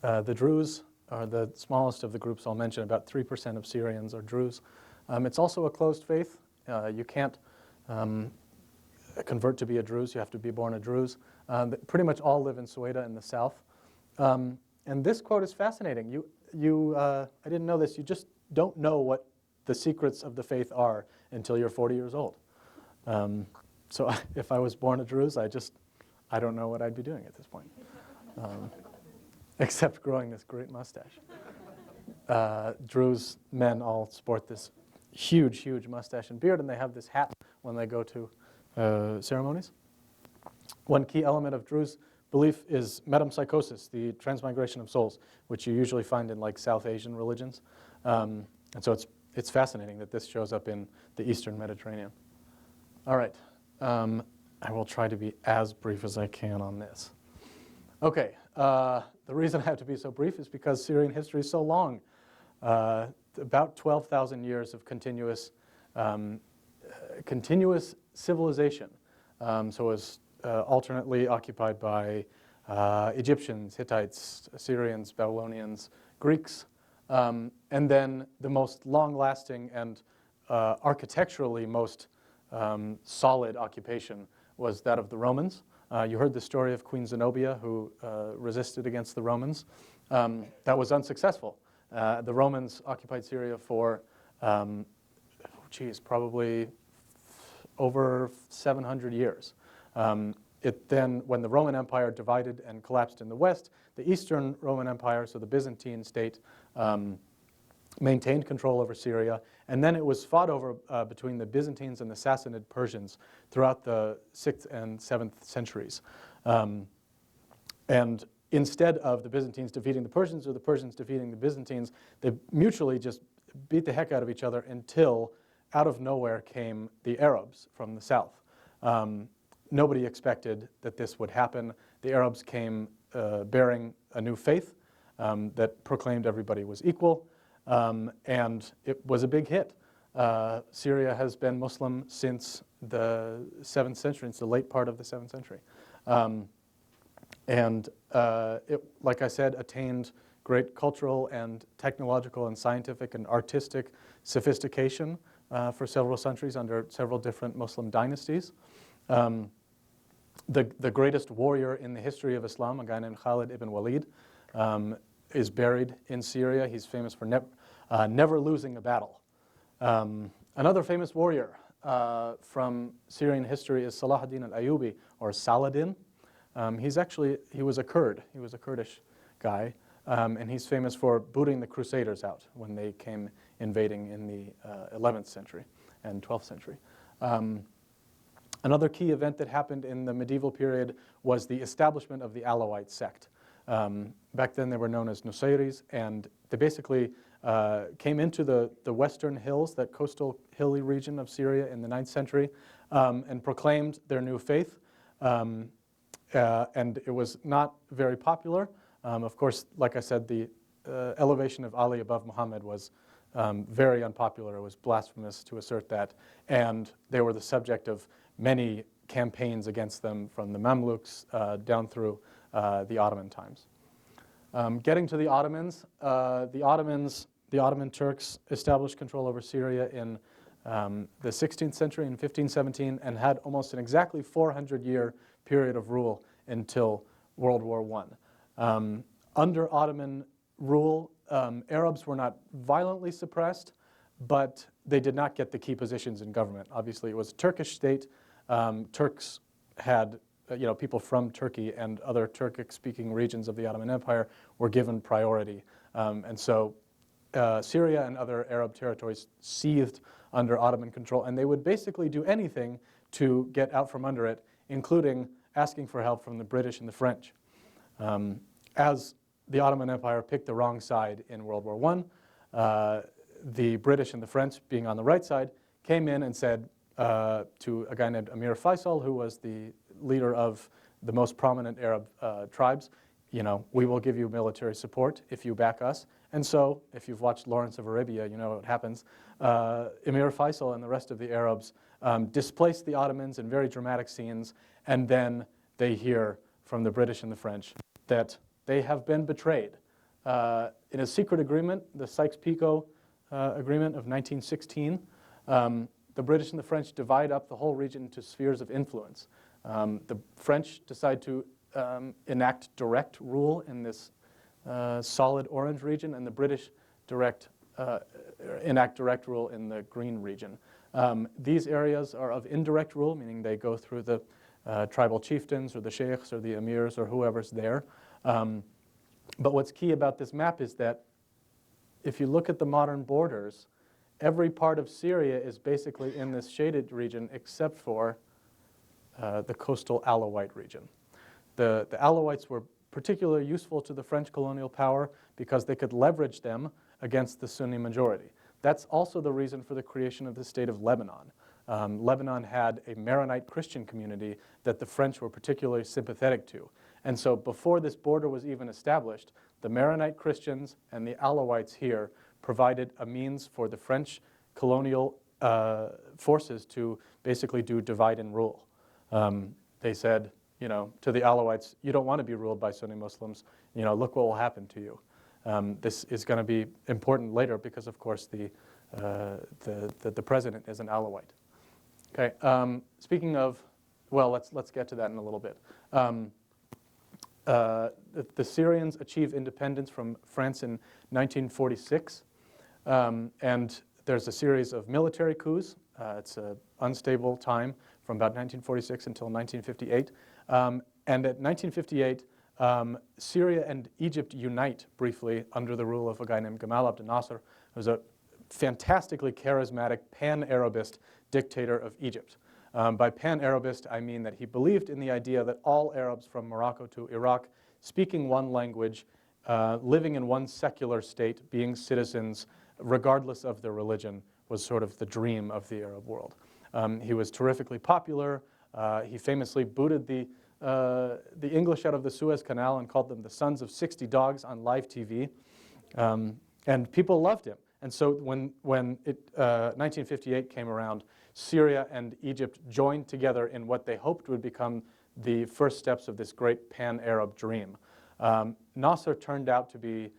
The Druze are the smallest of the groups I'll mention. About 3% of Syrians are Druze. It's also a closed faith. You can't convert to be a Druze. You have to be born a Druze. Pretty much all live in Sueda in the south. And this quote is fascinating. I didn't know this. You just don't know what the secrets of the faith are until you're 40 years old. So if I was born a Druze, I don't know what I'd be doing at this point. Except growing this great mustache. Druze men all sport this huge, huge mustache and beard, and they have this hat when they go to ceremonies. One key element of Druze belief is metempsychosis, the transmigration of souls, which you usually find in like South Asian religions. And so it's fascinating that this shows up in the Eastern Mediterranean. All right, I will try to be as brief as I can on this. Okay, the reason I have to be so brief is because Syrian history is so long. About 12,000 years of continuous civilization. So it was alternately occupied by Egyptians, Hittites, Assyrians, Babylonians, Greeks, and then the most long-lasting and architecturally most solid occupation was that of the Romans. You heard the story of Queen Zenobia, who resisted against the Romans. That was unsuccessful. The Romans occupied Syria for, probably over 700 years. Then, when the Roman Empire divided and collapsed in the west, the Eastern Roman Empire, so the Byzantine state, maintained control over Syria, and then it was fought over between the Byzantines and the Sassanid Persians throughout the 6th and 7th centuries. And instead of the Byzantines defeating the Persians or the Persians defeating the Byzantines, they mutually just beat the heck out of each other until out of nowhere came the Arabs from the south. Nobody expected that this would happen. The Arabs came bearing a new faith that proclaimed everybody was equal. And it was a big hit. Syria has been Muslim since the 7th century, it's the late part of the 7th century. It, like I said, attained great cultural and technological and scientific and artistic sophistication for several centuries under several different Muslim dynasties. The greatest warrior in the history of Islam, a guy named Khalid ibn Walid, is buried in Syria. He's famous for never losing a battle. Another famous warrior from Syrian history is Salah ad-Din al-Ayyubi, or Saladin. He was a Kurd. He was a Kurdish guy. And he's famous for booting the Crusaders out when they came invading in the 11th century and 12th century. Another key event that happened in the medieval period was the establishment of the Alawite sect. Back then they were known as Nusayris, and they basically came into the western hills, that coastal hilly region of Syria in the 9th century, and proclaimed their new faith. and it was not very popular. Of course, like I said, the elevation of Ali above Muhammad was very unpopular. It was blasphemous to assert that, and they were the subject of many campaigns against them from the Mamluks down through the Ottoman times. Getting to the Ottomans, the Ottoman Turks established control over Syria in the 16th century in 1517 and had almost an exactly 400-year period of rule until World War I. Under Ottoman rule, Arabs were not violently suppressed, but they did not get the key positions in government. Obviously, it was a Turkish state. Turks had, people from Turkey and other Turkic-speaking regions of the Ottoman Empire were given priority. And so Syria and other Arab territories seethed under Ottoman control, and they would basically do anything to get out from under it, including asking for help from the British and the French. As the Ottoman Empire picked the wrong side in World War I, the British and the French, being on the right side, came in and said to a guy named Emir Faisal, who was the leader of the most prominent Arab tribes, we will give you military support if you back us. And so, if you've watched Lawrence of Arabia, you know what happens. Emir Faisal and the rest of the Arabs displaced the Ottomans in very dramatic scenes, and then they hear from the British and the French that they have been betrayed. In a secret agreement, the Sykes-Picot Agreement of 1916, the British and the French divide up the whole region into spheres of influence. The French decide to enact direct rule in this solid orange region, and the British enact direct rule in the green region. These areas are of indirect rule, meaning they go through the tribal chieftains or the sheikhs or the emirs or whoever's there. But what's key about this map is that if you look at the modern borders, every part of Syria is basically in this shaded region except for the coastal Alawite region. The Alawites were particularly useful to the French colonial power because they could leverage them against the Sunni majority. That's also the reason for the creation of the state of Lebanon. Lebanon had a Maronite Christian community that the French were particularly sympathetic to. And so before this border was even established, the Maronite Christians and the Alawites here provided a means for the French colonial forces to basically do divide and rule. They said, to the Alawites, you don't want to be ruled by Sunni Muslims. Look what will happen to you. This is going to be important later because, of course, the president is an Alawite. Okay. Speaking of, well, let's get to that in a little bit. The Syrians achieved independence from France in 1946, and there's a series of military coups. It's an unstable time from about 1946 until 1958. And at 1958, Syria and Egypt unite briefly under the rule of a guy named Gamal Abdel Nasser, who was a fantastically charismatic pan-Arabist dictator of Egypt. By pan-Arabist, I mean that he believed in the idea that all Arabs from Morocco to Iraq, speaking one language, living in one secular state, being citizens, regardless of their religion, was sort of the dream of the Arab world. He was terrifically popular. He famously booted the English out of the Suez Canal and called them the sons of 60 dogs on live TV. And people loved him. And so when 1958 came around, Syria and Egypt joined together in what they hoped would become the first steps of this great pan-Arab dream. Nasser turned out to be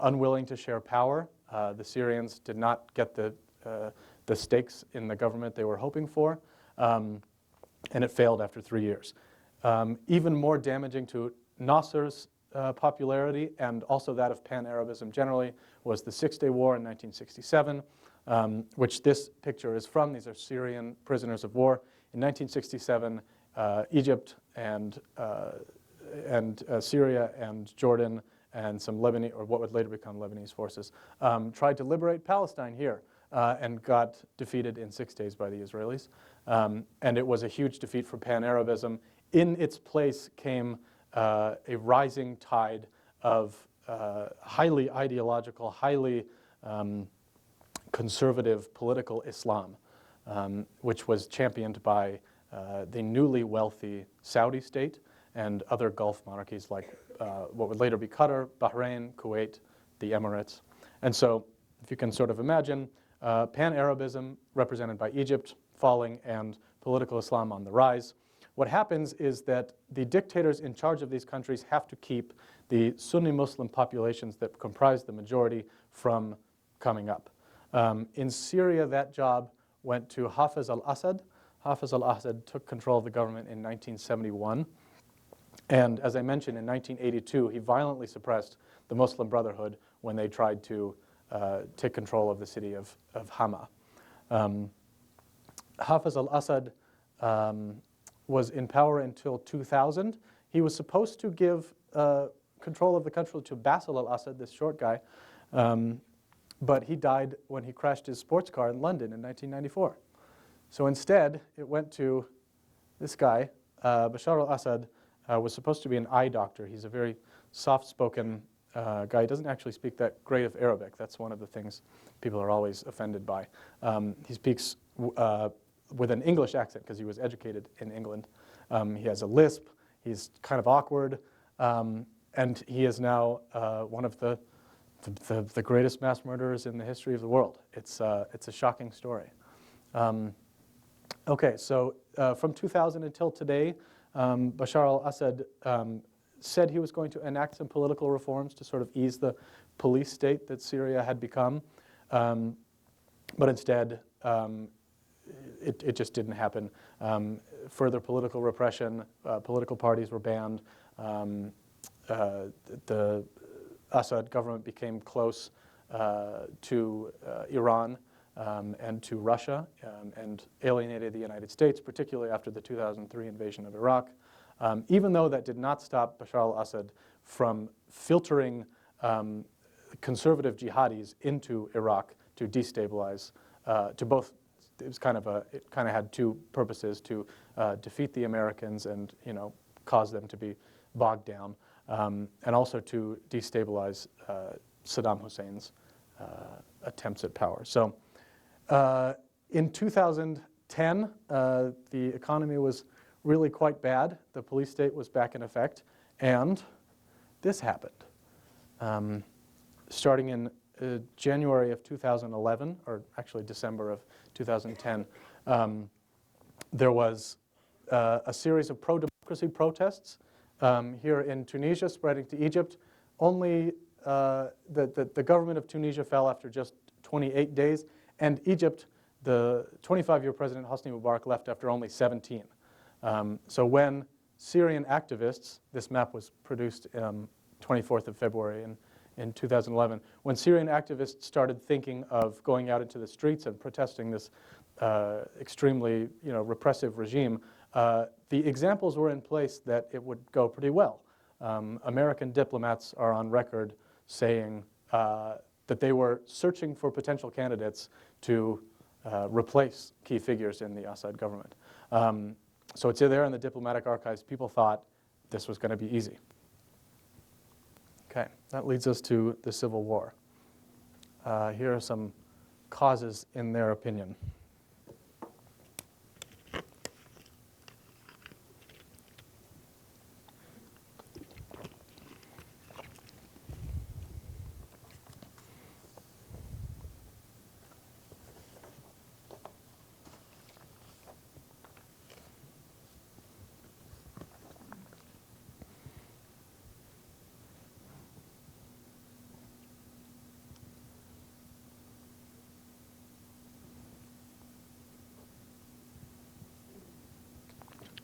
unwilling to share power. The Syrians did not get the stakes in the government they were hoping for, and it failed after 3 years. Even more damaging to Nasser's popularity and also that of pan-Arabism generally was the Six-Day War in 1967, which this picture is from. These are Syrian prisoners of war. In 1967, Egypt and Syria and Jordan and some Lebanese, or what would later become Lebanese forces, tried to liberate Palestine here and got defeated in 6 days by the Israelis. And it was a huge defeat for pan-Arabism. In its place came a rising tide of highly ideological, highly conservative political Islam, which was championed by the newly wealthy Saudi state and other Gulf monarchies like what would later be Qatar, Bahrain, Kuwait, the Emirates. And so if you can sort of imagine pan-Arabism represented by Egypt falling and political Islam on the rise, what happens is that the dictators in charge of these countries have to keep the Sunni Muslim populations that comprise the majority from coming up. In Syria, that job went to Hafiz al-Assad. Hafiz al-Assad took control of the government in 1971. And as I mentioned, in 1982, he violently suppressed the Muslim Brotherhood when they tried to take control of the city of Hama. Hafiz al-Assad was in power until 2000. He was supposed to give control of the country to Bashar al-Assad, this short guy, but he died when he crashed his sports car in London in 1994. So instead, it went to this guy. Bashar al-Assad was supposed to be an eye doctor. He's a very soft-spoken guy. He doesn't actually speak that great of Arabic. That's one of the things people are always offended by. He speaks with an English accent because he was educated in England. He has a lisp. He's kind of awkward. And he is now one of the greatest mass murderers in the history of the world. It's a shocking story. Okay, so from 2000 until today, Bashar al-Assad said he was going to enact some political reforms to sort of ease the police state that Syria had become. But instead, it just didn't happen. Further political repression, political parties were banned. The Assad government became close to Iran and to Russia and alienated the United States, particularly after the 2003 invasion of Iraq. Even though that did not stop Bashar al-Assad from filtering conservative jihadis into Iraq to destabilize, to both. It kind of had two purposes: to defeat the Americans and cause them to be bogged down, and also to destabilize Saddam Hussein's attempts at power. So in 2010, the economy was really quite bad. The police state was back in effect, and this happened. Starting in January of 2011, or actually December of 2010, there was a series of pro-democracy protests here in Tunisia, spreading to Egypt. Only the government of Tunisia fell after just 28 days, and Egypt, the 25-year president Hosni Mubarak left after only 17. So when Syrian activists, this map was produced 24th of February in 2011, when Syrian activists started thinking of going out into the streets and protesting this extremely repressive regime, the examples were in place that it would go pretty well. American diplomats are on record saying that they were searching for potential candidates to replace key figures in the Assad government. So it's there in the diplomatic archives. People thought this was going to be easy. Okay, that leads us to the civil war. Here are some causes in their opinion.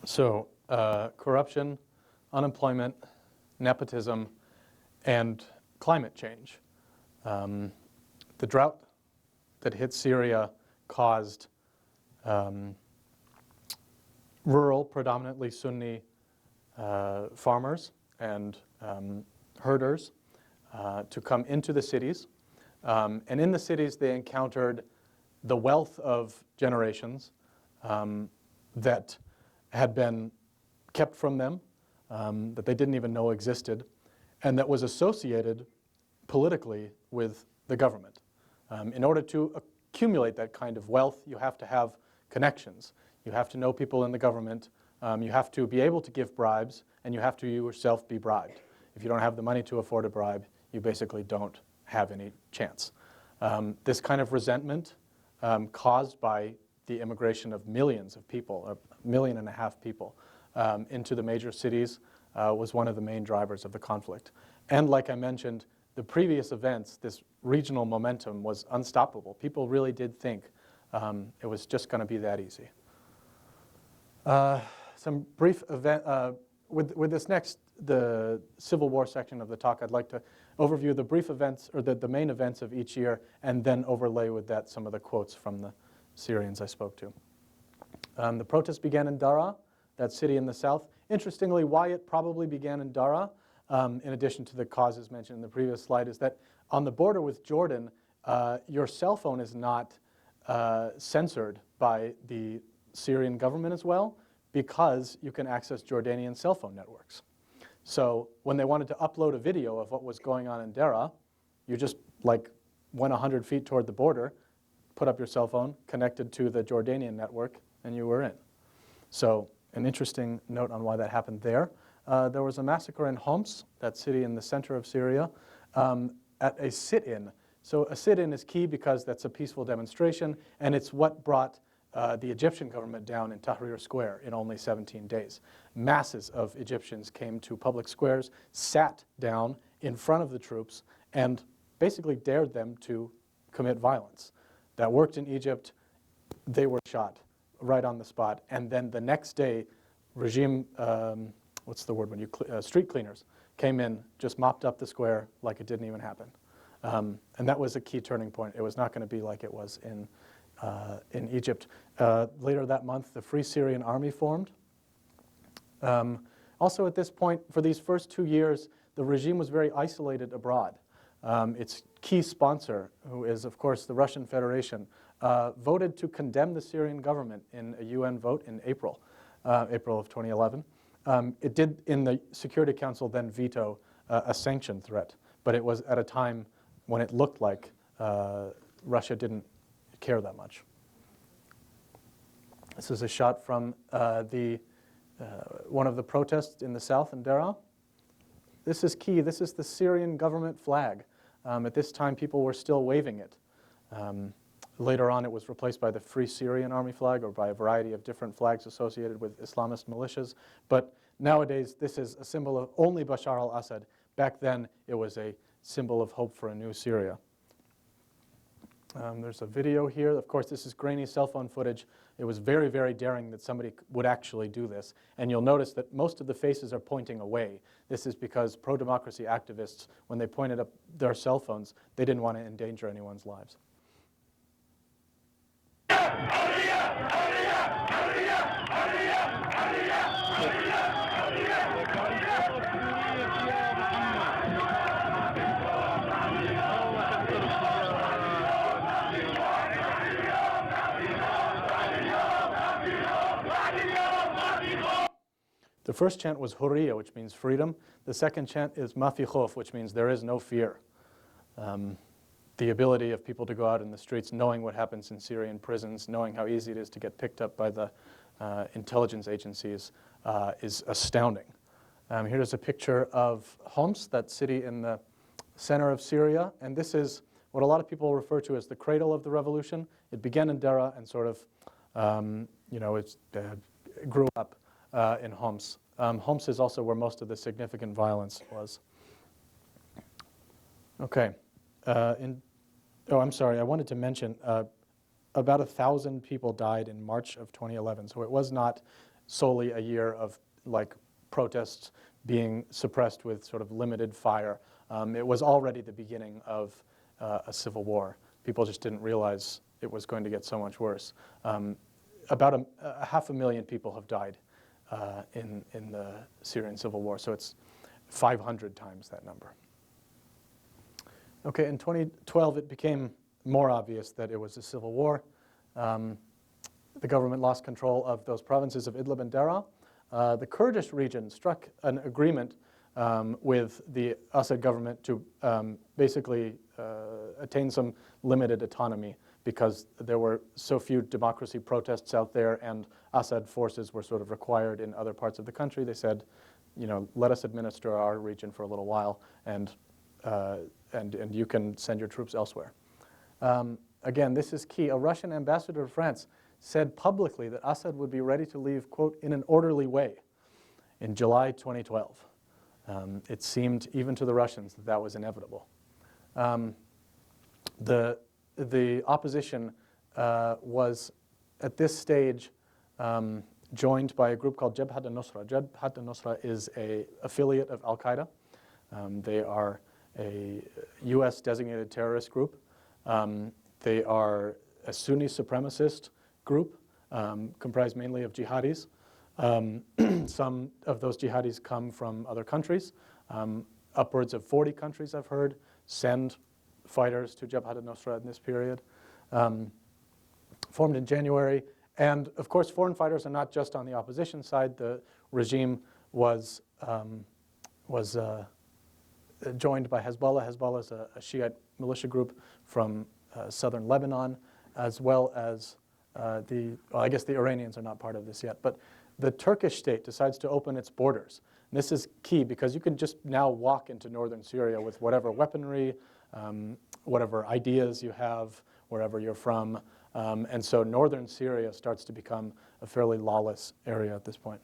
So corruption, unemployment, nepotism, and climate change. The drought that hit Syria caused rural, predominantly Sunni farmers and herders to come into the cities. And in the cities, they encountered the wealth of generations that had been kept from them, that they didn't even know existed, and that was associated politically with the government. In order to accumulate that kind of wealth, you have to have connections. You have to know people in the government. You have to be able to give bribes, and you have to yourself be bribed. If you don't have the money to afford a bribe, you basically don't have any chance. This kind of resentment caused by the immigration of millions of people, 1.5 million people, into the major cities was one of the main drivers of the conflict. And like I mentioned, the previous events, this regional momentum was unstoppable. People really did think it was just going to be that easy. Some brief event, with this next, the Civil War section of the talk, I'd like to overview the brief events, or the main events of each year, and then overlay with that some of the quotes from the Syrians I spoke to. The protests began in Daraa, that city in the south. Interestingly, why it probably began in Daraa, in addition to the causes mentioned in the previous slide, is that on the border with Jordan, your cell phone is not censored by the Syrian government as well, because you can access Jordanian cell phone networks. So when they wanted to upload a video of what was going on in Daraa, you just went 100 feet toward the border, put up your cell phone, connected to the Jordanian network, and you were in. So an interesting note on why that happened there. There was a massacre in Homs, that city in the center of Syria, at a sit-in. So a sit-in is key because that's a peaceful demonstration, and it's what brought the Egyptian government down in Tahrir Square in only 17 days. Masses of Egyptians came to public squares, sat down in front of the troops, and basically dared them to commit violence. That worked in Egypt. They were shot right on the spot. And then the next day, regime, what's the word when you, street cleaners came in, just mopped up the square like it didn't even happen. And that was a key turning point. It was not going to be like it was in Egypt. Later that month, the Free Syrian Army formed. Also at this point, for these first 2 years, the regime was very isolated abroad. Its key sponsor, who is, of course, the Russian Federation, voted to condemn the Syrian government in a UN vote in April of 2011. It did, in the Security Council, then veto a sanction threat, but it was at a time when it looked like Russia didn't care that much. This is a shot from one of the protests in the south in Daraa. This is key. This is the Syrian government flag. At this time, people were still waving it. Later on, it was replaced by the Free Syrian Army flag, or by a variety of different flags associated with Islamist militias. But nowadays, this is a symbol of only Bashar al-Assad. Back then, it was a symbol of hope for a new Syria. There's a video here. Of course, this is grainy cell phone footage. It was very, very daring that somebody would actually do this. And you'll notice that most of the faces are pointing away. This is because pro-democracy activists, when they pointed up their cell phones, they didn't want to endanger anyone's lives. The first chant was Hurriya, which means freedom. The second chant is Mafi Khof, which means there is no fear. The ability of people to go out in the streets, knowing what happens in Syrian prisons, knowing how easy it is to get picked up by the intelligence agencies is astounding. Here's a picture of Homs, that city in the center of Syria. And this is what a lot of people refer to as the cradle of the revolution. It began in Daraa and sort of, it grew up in Homs. Homs is also where most of the significant violence was. Okay. I'm sorry, I wanted to mention about 1,000 people died in March of 2011. So it was not solely a year of protests being suppressed with sort of limited fire. It was already the beginning of a civil war. People just didn't realize it was going to get so much worse. About 500,000 people have died in the Syrian civil war, so it's 500 times that number. Okay, in 2012 it became more obvious that it was a civil war. The government lost control of those provinces of Idlib and Daraa. The Kurdish region struck an agreement with the Assad government to basically attain some limited autonomy because there were so few democracy protests out there and Assad forces were sort of required in other parts of the country. They said, you know, let us administer our region for a little while, and you can send your troops elsewhere. Again, this is key. A Russian ambassador to France said publicly that Assad would be ready to leave, quote, in an orderly way in July 2012. It seemed, even to the Russians, that that was inevitable. The opposition was, at this stage, joined by a group called Jabhat al-Nusra. Jabhat al-Nusra is an affiliate of al-Qaeda. They are a US designated terrorist group. They are a Sunni supremacist group comprised mainly of jihadis. Some of those jihadis come from other countries. Upwards of 40 countries, I've heard, send fighters to Jabhat al-Nusra in this period. Formed in January. And of course, foreign fighters are not just on the opposition side. The regime was joined by Hezbollah. Hezbollah is a Shiite militia group from southern Lebanon, as well as well, I guess the Iranians are not part of this yet. But the Turkish state decides to open its borders. And this is key because you can just now walk into northern Syria with whatever weaponry, whatever ideas you have, wherever you're from. And so northern Syria starts to become a fairly lawless area at this point.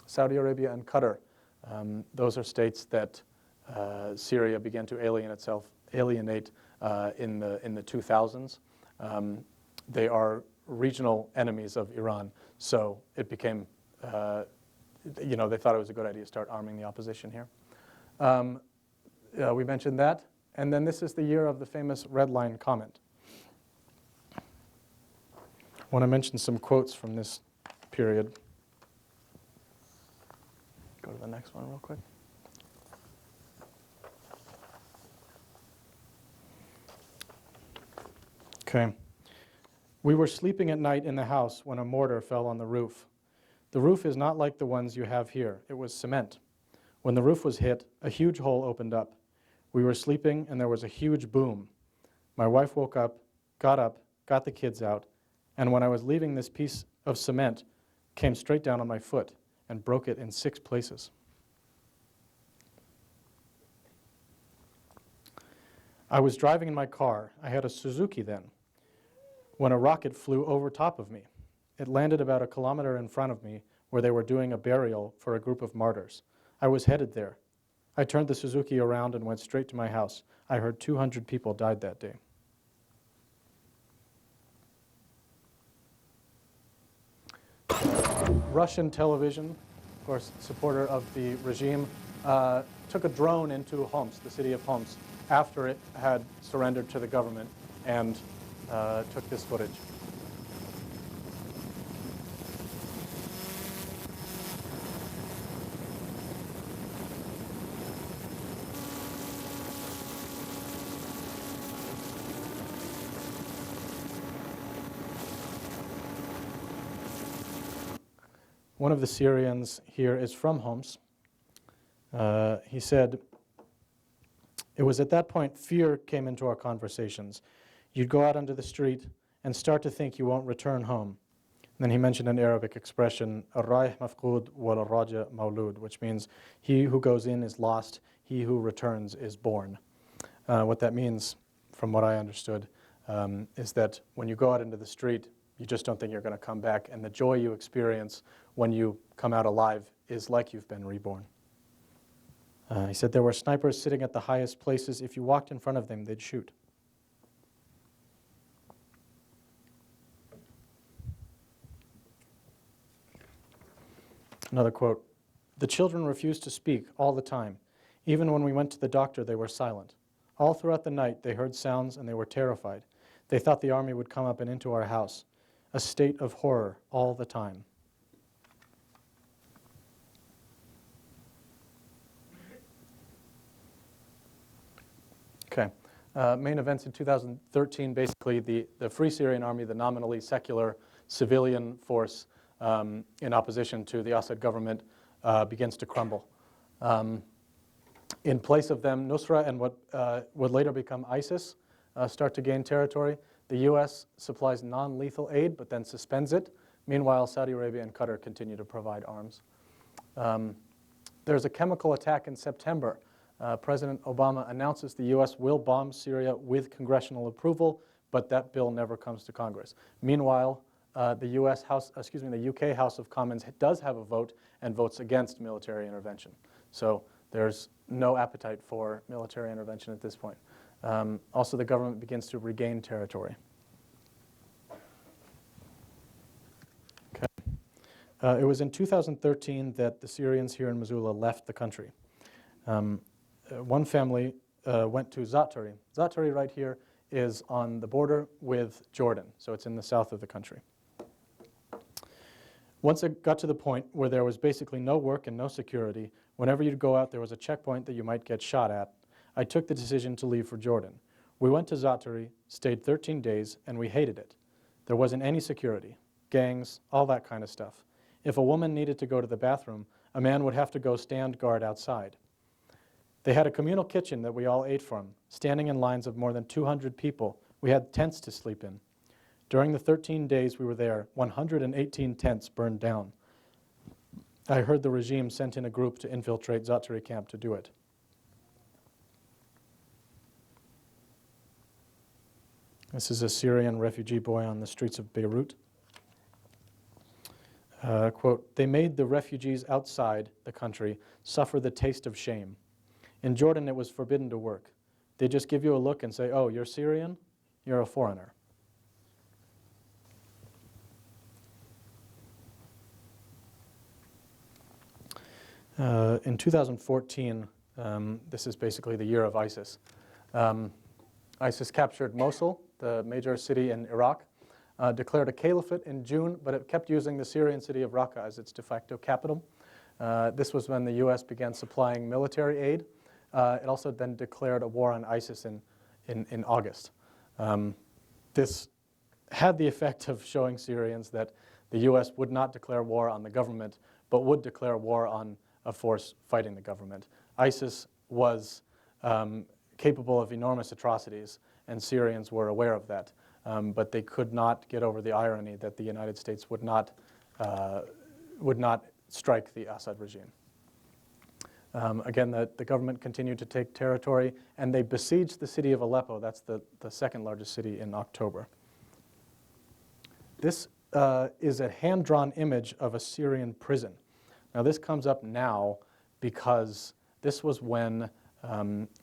Saudi Arabia and Qatar, those are states that Syria began to alienate in the 2000s. They are regional enemies of Iran, so it became, you know, they thought it was a good idea to start arming the opposition here. We mentioned that, and then this is the year of the famous Red Line comment. I want to mention some quotes from this period. Go to the next one real quick. Okay. We were sleeping at night in the house when a mortar fell on the roof. The roof is not like the ones you have here. It was cement. When the roof was hit, a huge hole opened up. We were sleeping and there was a huge boom. My wife woke up, got the kids out, and when I was leaving, this piece of cement came straight down on my foot and broke it in 6 places. I was driving in my car. I had a Suzuki then, when a rocket flew over top of me. It landed about 1 kilometer in front of me where they were doing a burial for a group of martyrs. I was headed there. I turned the Suzuki around and went straight to my house. I heard 200 people died that day. Russian television, of course, supporter of the regime, took a drone into Homs, the city of Homs, after it had surrendered to the government and took this footage. One of the Syrians here is from Homs. He said, "It was at that point fear came into our conversations. You'd go out onto the street and start to think you won't return home." And then he mentioned an Arabic expression, "Ar-Raih mafqud wal raja mawlud," which means he who goes in is lost, he who returns is born. What that means, from what I understood, is that when you go out into the street, you just don't think you're going to come back, and the joy you experience when you come out alive is like you've been reborn. He said there were snipers sitting at the highest places. If you walked in front of them, they'd shoot. Another quote, "The children refused to speak all the time. Even when we went to the doctor, they were silent. All throughout the night, they heard sounds and they were terrified. They thought the army would come up and into our house. A state of horror all the time." Okay. Main events in 2013, basically the Free Syrian Army, the nominally secular civilian force in opposition to the Assad government, begins to crumble. In place of them, Nusra and what would later become ISIS start to gain territory. The U.S. supplies non-lethal aid, but then suspends it. Meanwhile, Saudi Arabia and Qatar continue to provide arms. There's a chemical attack in September. President Obama announces the U.S. will bomb Syria with congressional approval, but that bill never comes to Congress. Meanwhile, the UK House of Commons does have a vote and votes against military intervention. So there's no appetite for military intervention at this point. Also, the government begins to regain territory. Okay. It was in 2013 that the Syrians here in Missoula left the country. One family went to Zaatari. Zaatari right here is on the border with Jordan, so it's in the south of the country. Once it got to the point where there was basically no work and no security, whenever you'd go out there was a checkpoint that you might get shot at, I took the decision to leave for Jordan. We went to Zaatari, stayed 13 days, and we hated it. There wasn't any security, gangs, all that kind of stuff. If a woman needed to go to the bathroom, a man would have to go stand guard outside. They had a communal kitchen that we all ate from, standing in lines of more than 200 people. We had tents to sleep in. During the 13 days we were there, 118 tents burned down. I heard the regime sent in a group to infiltrate Zaatari camp to do it. This is a Syrian refugee boy on the streets of Beirut. Quote, "They made the refugees outside the country suffer the taste of shame. In Jordan, it was forbidden to work. They just give you a look and say, oh, you're Syrian? You're a foreigner." In 2014, this is basically the year of ISIS. ISIS captured Mosul, the major city in Iraq, declared a caliphate in June, but it kept using the Syrian city of Raqqa as its de facto capital. This was when the U.S. began supplying military aid. It also then declared a war on ISIS in August. This had the effect of showing Syrians that the U.S. would not declare war on the government, but would declare war on a force fighting the government. ISIS was capable of enormous atrocities, and Syrians were aware of that. But they could not get over the irony that the United States would not strike the Assad regime. Again, the government continued to take territory, and they besieged the city of Aleppo. That's the second largest city in October. This is a hand-drawn image of a Syrian prison. Now, this comes up now because this was when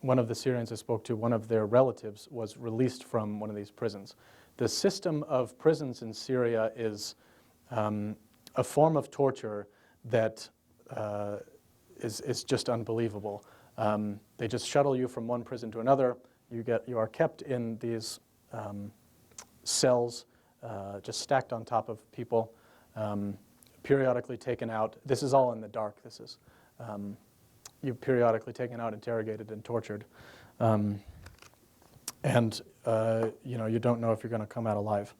one of the Syrians I spoke to, one of their relatives, was released from one of these prisons. The system of prisons in Syria is a form of torture that is just unbelievable. They just shuttle you from one prison to another. You are kept in these cells, just stacked on top of people, periodically taken out. This is all in the dark. This is you're periodically taken out, interrogated, and tortured, and you don't know if you're going to come out alive.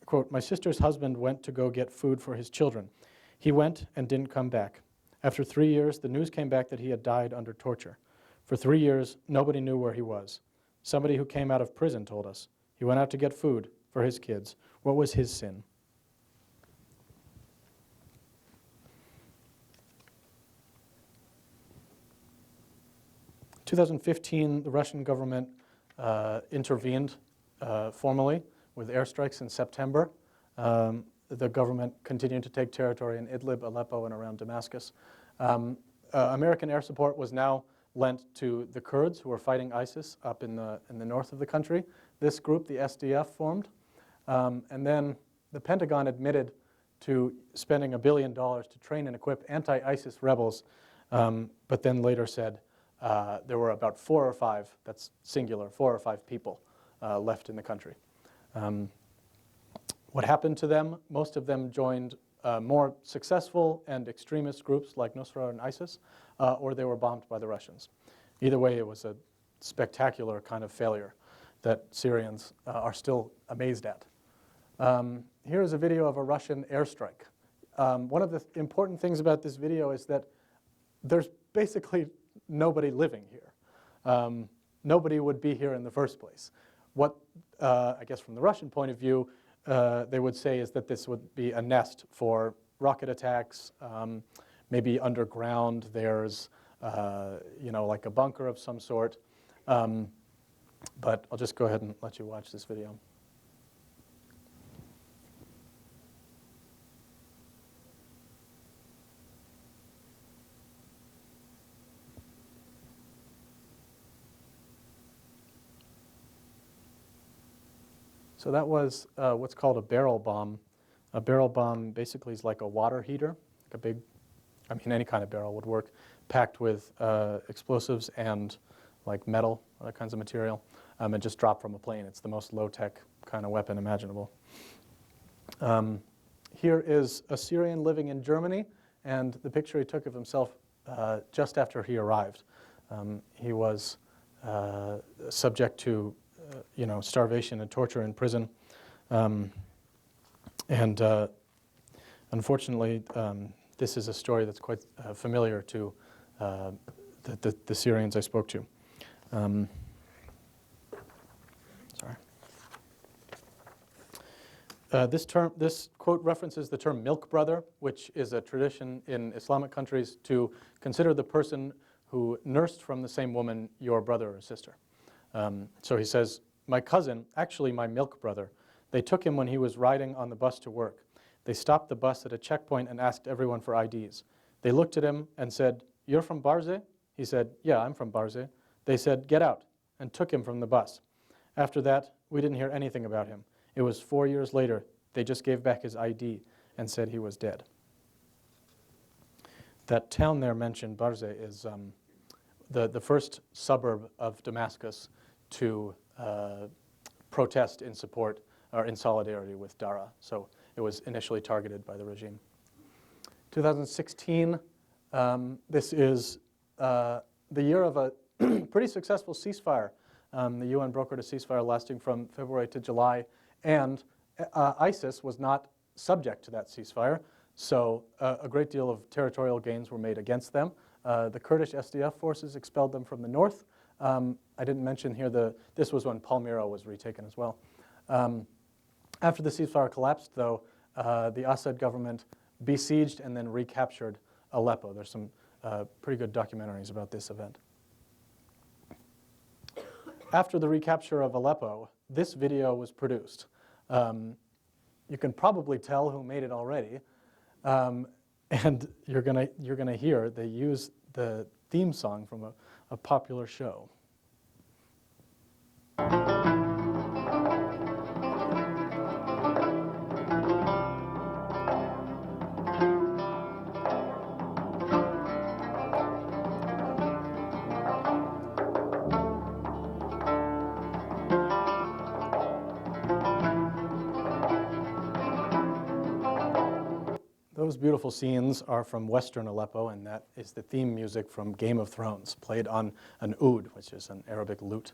Quote, "My sister's husband went to go get food for his children. He went and didn't come back. After 3 years, the news came back that he had died under torture. For 3 years, nobody knew where he was. Somebody who came out of prison told us. He went out to get food for his kids. What was his sin?" 2015, the Russian government intervened formally with airstrikes in September. The government continued to take territory in Idlib, Aleppo, and around Damascus. American air support was now lent to the Kurds who were fighting ISIS up in the north of the country. This group, the SDF, formed. And then the Pentagon admitted to spending $1 billion to train and equip anti-ISIS rebels, but then later said there were about 4 or 5, that's singular, 4 or 5 people left in the country. What happened to them? Most of them joined more successful and extremist groups like Nusra and ISIS, or they were bombed by the Russians. Either way, it was a spectacular kind of failure that Syrians are still amazed at. Here is a video of a Russian airstrike. One of the important things about this video is that there's basically nobody living here. nobody would be here in the first place. What, I guess from the Russian point of view, they would say is that this would be a nest for rocket attacks. Maybe underground there's, like a bunker of some sort. But I'll just go ahead and let you watch this video. So that was what's called a barrel bomb. A barrel bomb basically is like a water heater, like a big, any kind of barrel would work, packed with explosives and like metal, other kinds of material, and just dropped from a plane. It's the most low-tech kind of weapon imaginable. Here is a Syrian living in Germany, and the picture he took of himself just after he arrived. He was subject to starvation and torture in prison. Unfortunately, this is a story that's quite familiar to the Syrians I spoke to. This quote references the term milk brother, which is a tradition in Islamic countries to consider the person who nursed from the same woman your brother or sister. So he says, my cousin, actually my milk brother, they took him when he was riding on the bus to work. They stopped the bus at a checkpoint and asked everyone for IDs. They looked at him and said, you're from Barze? He said, yeah, I'm from Barze. They said, get out, and took him from the bus. After that, we didn't hear anything about him. It was 4 years later, they just gave back his ID and said he was dead. That town there mentioned, Barze, is the first suburb of Damascus to protest in support or in solidarity with Dara. So it was initially targeted by the regime. 2016, this is the year of a pretty successful ceasefire. The UN brokered a ceasefire lasting from February to July, and ISIS was not subject to that ceasefire, so a great deal of territorial gains were made against them. The Kurdish SDF forces expelled them from the north. I didn't mention here, this was when Palmyra was retaken as well. After the ceasefire collapsed, though, the Assad government besieged and then recaptured Aleppo. There's some pretty good documentaries about this event. After the recapture of Aleppo, this video was produced. You can probably tell who made it already, and you're gonna hear they use the theme song from a popular show. Those beautiful scenes are from Western Aleppo, and that is the theme music from Game of Thrones, played on an oud, which is an Arabic lute.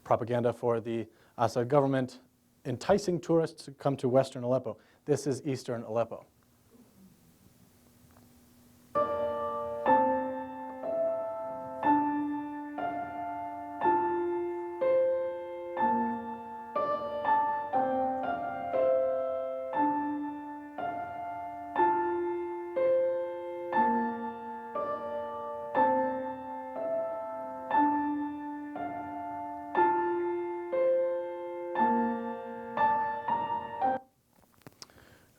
Propaganda for the Assad government, enticing tourists to come to Western Aleppo. This is Eastern Aleppo.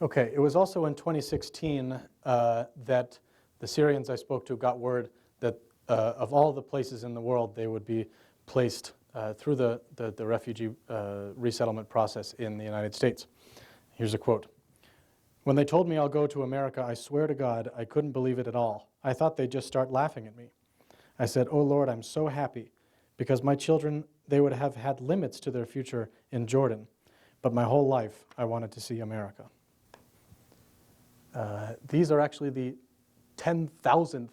Okay, it was also in 2016 that the Syrians I spoke to got word that of all the places in the world they would be placed through the refugee resettlement process in the United States. Here's a quote. When they told me I'll go to America, I swear to God, I couldn't believe it at all. I thought they'd just start laughing at me. I said, oh Lord, I'm so happy because my children, they would have had limits to their future in Jordan, but my whole life I wanted to see America. These are actually the 10,000th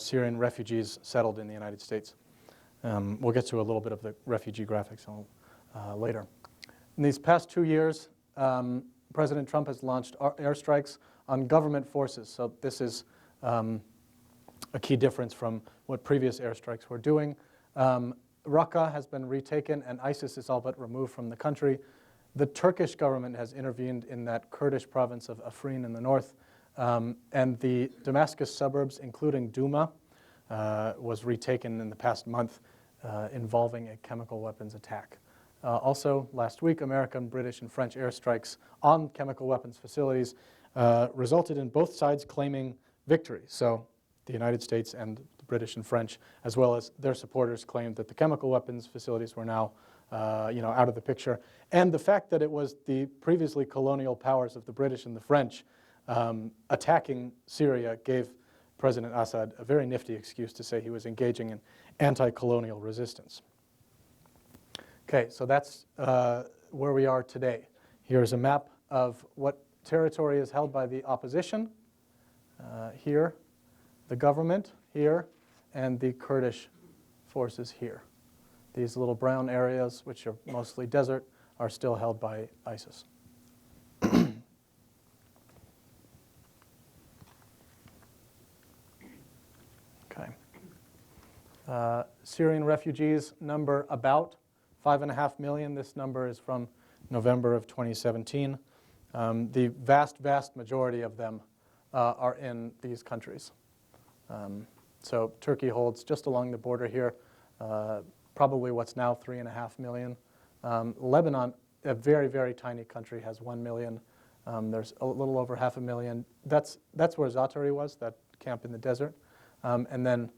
Syrian refugees settled in the United States. We'll get to a little bit of the refugee graphics later. In these past 2 years, President Trump has launched airstrikes on government forces. So this is a key difference from what previous airstrikes were doing. Raqqa has been retaken, and ISIS is all but removed from the country. The Turkish government has intervened in that Kurdish province of Afrin in the north, and the Damascus suburbs, including Douma, was retaken in the past month, involving a chemical weapons attack. Also, last week, American, British, and French airstrikes on chemical weapons facilities resulted in both sides claiming victory. So the United States and the British and French, as well as their supporters, claimed that the chemical weapons facilities were now out of the picture. And the fact that it was the previously colonial powers of the British and the French attacking Syria gave President Assad a very nifty excuse to say he was engaging in anti-colonial resistance. Okay, so that's where we are today. Here's a map of what territory is held by the opposition. Here, the government here, and the Kurdish forces here. These little brown areas, which are mostly desert, are still held by ISIS. Okay. Syrian refugees number about 5.5 million. This number is from November of 2017. The vast, vast majority of them are in these countries. So Turkey holds just along the border here, probably what's now 3.5 million. Lebanon, a very, very tiny country, has 1 million. There's a little over 500,000. That's where Zaatari was, that camp in the desert. And then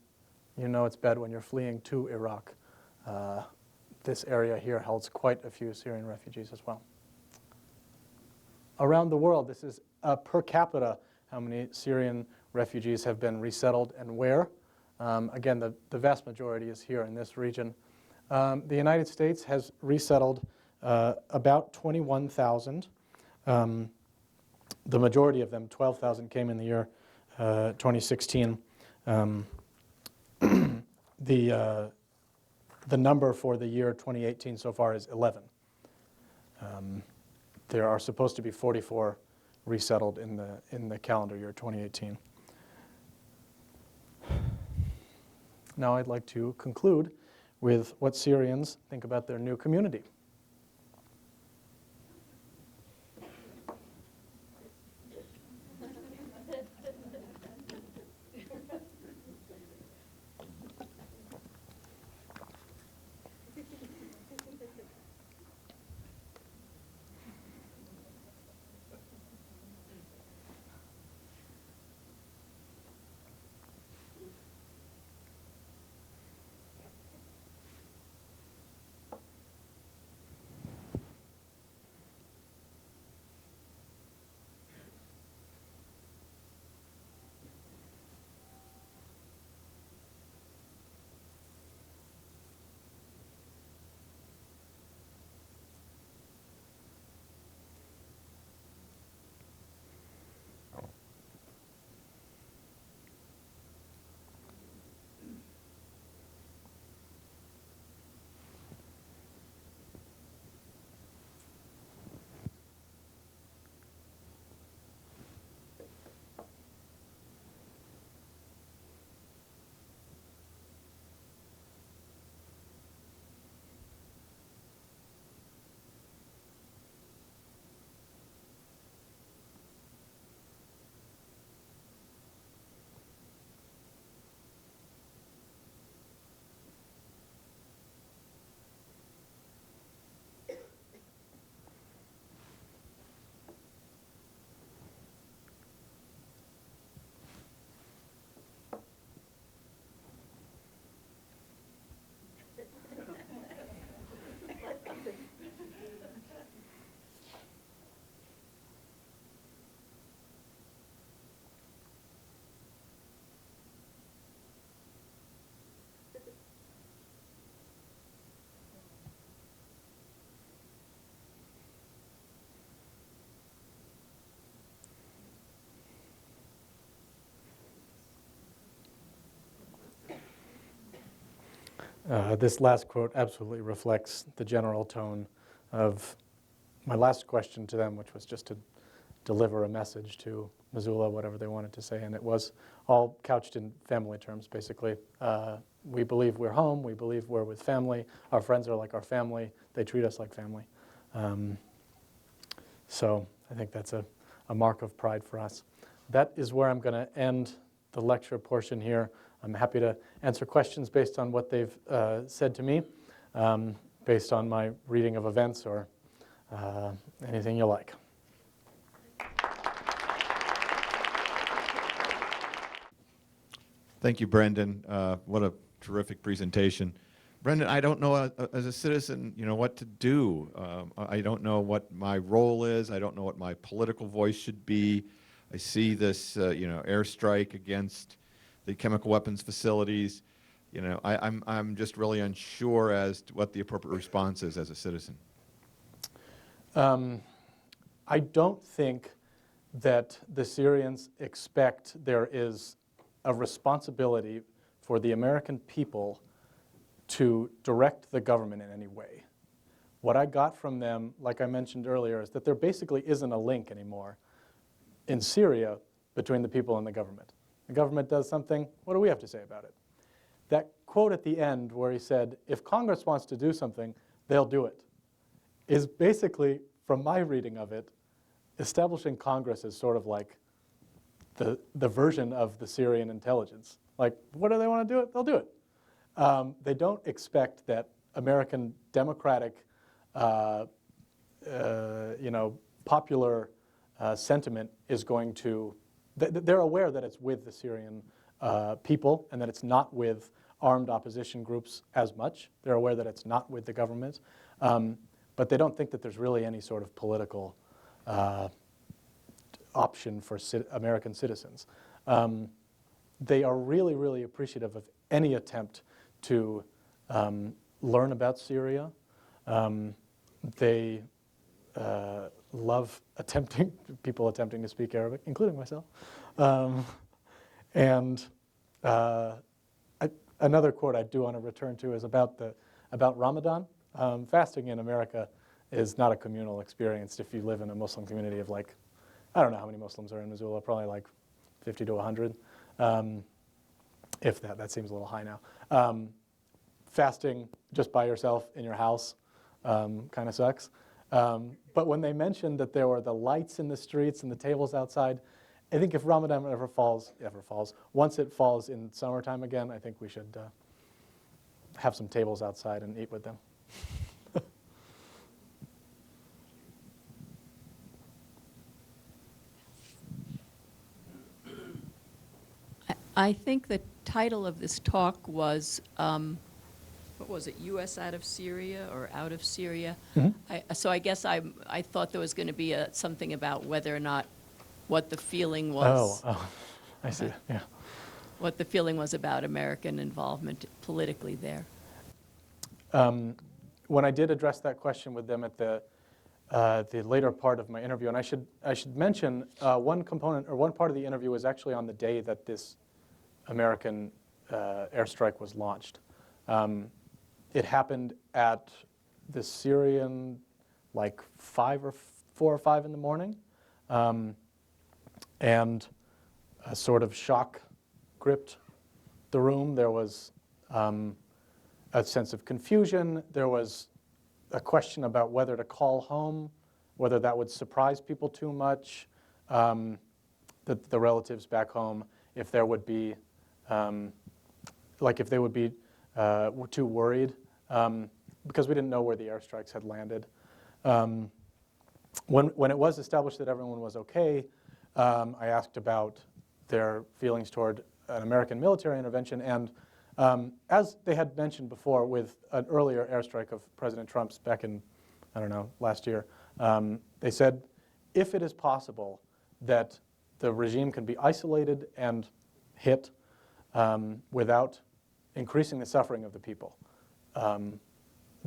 you know it's bad when you're fleeing to Iraq. This area here holds quite a few Syrian refugees as well. Around the world, this is per capita how many Syrian refugees have been resettled and where. Again, the vast majority is here in this region. The United States has resettled about 21,000. The majority of them, 12,000, came in the year 2016. The number for the year 2018 so far is 11. There are supposed to be 44 resettled in the calendar year 2018. Now I'd like to conclude with what Syrians think about their new community. This last quote absolutely reflects the general tone of my last question to them, which was just to deliver a message to Missoula, whatever they wanted to say, and it was all couched in family terms, basically. We believe we're home, we believe we're with family, our friends are like our family, they treat us like family. So I think that's a mark of pride for us. That is where I'm going to end the lecture portion here. I'm happy to answer questions based on what they've said to me, based on my reading of events or anything you like. Thank you, Brendan. What a terrific presentation. Brendan, I don't know as a citizen, what to do. I don't know what my role is. I don't know what my political voice should be. I see this, airstrike against the chemical weapons facilities. I'm just really unsure as to what the appropriate response is as a citizen. I don't think that the Syrians expect there is a responsibility for the American people to direct the government in any way. What I got from them, like I mentioned earlier, is that there basically isn't a link anymore in Syria between the people and the government. The government does something, what do we have to say about it? That quote at the end where he said, if Congress wants to do something, they'll do it, is basically, from my reading of it, establishing Congress as sort of like the version of the Syrian intelligence. Like, what do they want to do it? They'll do it. They don't expect that American democratic, popular sentiment is going to, they're aware that it's with the Syrian people and that it's not with armed opposition groups as much. They're aware that it's not with the government. But they don't think that there's really any sort of political option for American citizens. They are really, really appreciative of any attempt to learn about Syria. They love people attempting to speak Arabic, including myself. Another quote I do want to return to is about Ramadan. Fasting in America is not a communal experience if you live in a Muslim community of like, I don't know how many Muslims are in Missoula, probably like 50 to 100. If that seems a little high now. Fasting just by yourself in your house kind of sucks. But when they mentioned that there were the lights in the streets and the tables outside, I think if Ramadan ever falls, once it falls in summertime again, I think we should have some tables outside and eat with them. I think the title of this talk was, what was it, U.S. out of Syria or out of Syria? Mm-hmm. So I guess I thought there was going to be something about whether or not what the feeling was. Oh, I see, yeah. What the feeling was about American involvement politically there. When I did address that question with them at the later part of my interview, and I should mention one component or one part of the interview was actually on the day that this American airstrike was launched. It happened at the Syrian, like 4 or 5 in the morning, and a sort of shock gripped the room. There was a sense of confusion. There was a question about whether to call home, whether that would surprise people too much, the relatives back home, if there would be, if they would be too worried, because we didn't know where the airstrikes had landed. When it was established that everyone was okay, I asked about their feelings toward an American military intervention, and as they had mentioned before with an earlier airstrike of President Trump's back in, I don't know, last year, they said, if it is possible that the regime can be isolated and hit without increasing the suffering of the people,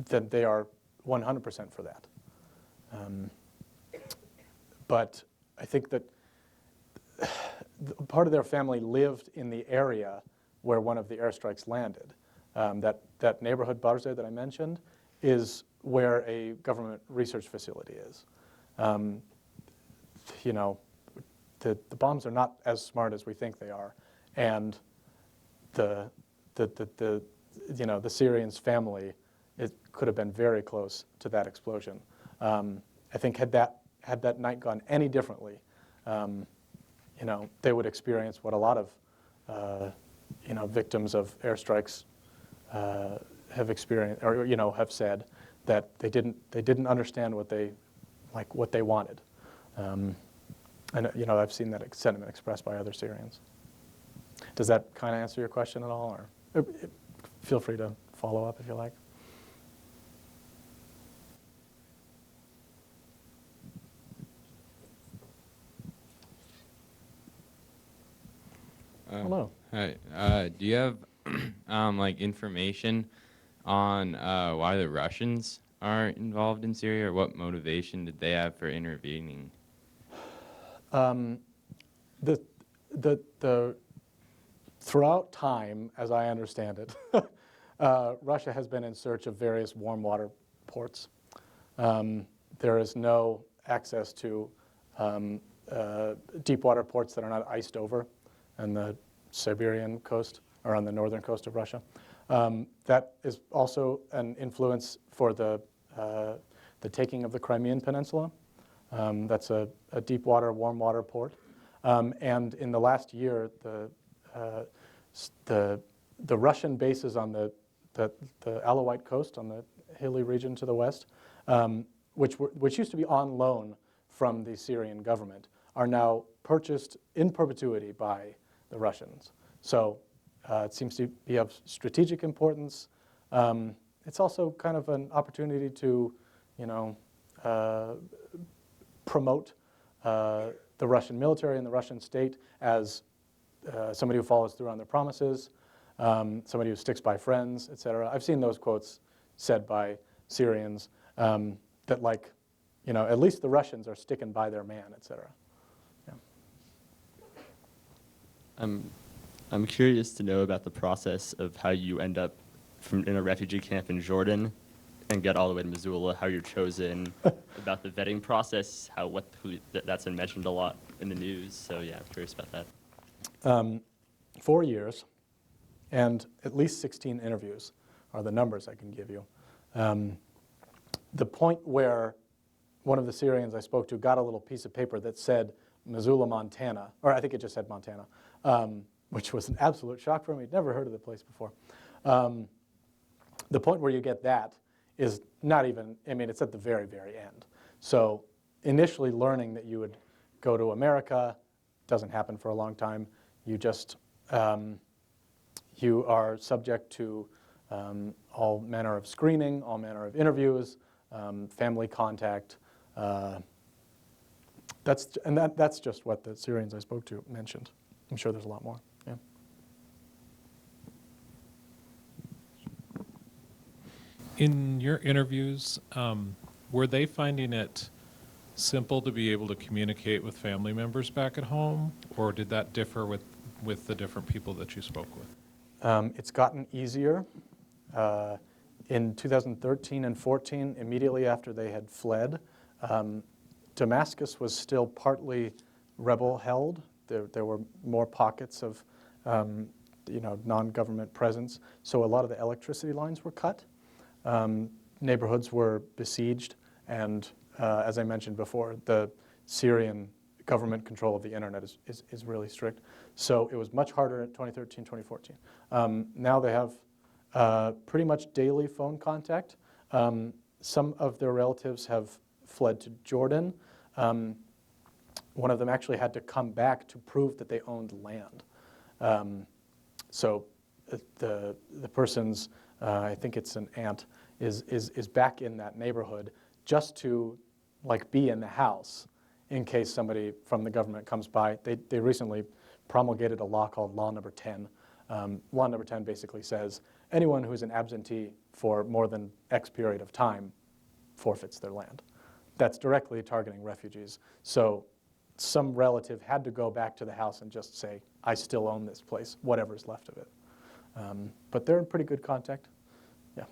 then they are 100% for that. But I think that part of their family lived in the area where one of the airstrikes landed. That neighborhood, Barze, that I mentioned, is where a government research facility is. you know, the bombs are not as smart as we think they are, and the you know, the Syrians' family, it could have been very close to that explosion. I think had that night gone any differently, you know, they would experience what a lot of you know, victims of airstrikes have experienced, or you know, have said that they didn't understand what they wanted. And you know, I've seen that sentiment expressed by other Syrians. Does that kind of answer your question at all, or feel free to follow up if you like. Hello. Hi. Do you have like information on why the Russians are involved in Syria, or what motivation did they have for intervening? Throughout time, as I understand it, Russia has been in search of various warm water ports. There is no access to deep water ports that are not iced over on the Siberian coast or on the northern coast of Russia. That is also an influence for the taking of the Crimean Peninsula. That's a deep water, warm water port. And in the last year, the Russian bases on the Alawite coast, on the hilly region to the west, which used to be on loan from the Syrian government, are now purchased in perpetuity by the Russians. So it seems to be of strategic importance. It's also kind of an opportunity to, you know, promote the Russian military and the Russian state as somebody who follows through on their promises, somebody who sticks by friends, et cetera. I've seen those quotes said by Syrians that, like, you know, at least the Russians are sticking by their man, et cetera. Yeah. I'm curious to know about the process of how you end up in a refugee camp in Jordan and get all the way to Missoula, how you're chosen, about the vetting process, that's been mentioned a lot in the news. So yeah, I'm curious about that. 4 years and at least 16 interviews are the numbers I can give you. The point where one of the Syrians I spoke to got a little piece of paper that said Missoula, Montana, or I think it just said Montana, which was an absolute shock for me. I'd never heard of the place before. The point where you get that is not even, I mean, it's at the very, very end. So initially learning that you would go to America doesn't happen for a long time. You just, you are subject to all manner of screening, all manner of interviews, family contact. That's just what the Syrians I spoke to mentioned. I'm sure there's a lot more. Yeah. In your interviews, were they finding it simple to be able to communicate with family members back at home, or did that differ with the different people that you spoke with? It's gotten easier. In 2013 and 14, immediately after they had fled, Damascus was still partly rebel-held. There were more pockets of you know, non-government presence, so a lot of the electricity lines were cut. Neighborhoods were besieged, and as I mentioned before, the Syrian government control of the internet is really strict. So it was much harder in 2013, 2014. Now they have pretty much daily phone contact. Some of their relatives have fled to Jordan. One of them actually had to come back to prove that they owned land. So the person's, I think it's an aunt, is back in that neighborhood just to, like, be in the house in case somebody from the government comes by. They recently promulgated a law called Law Number 10. Law Number 10 basically says anyone who's an absentee for more than X period of time forfeits their land. That's directly targeting refugees. So some relative had to go back to the house and just say, I still own this place, whatever's left of it. But they're in pretty good contact. Yeah.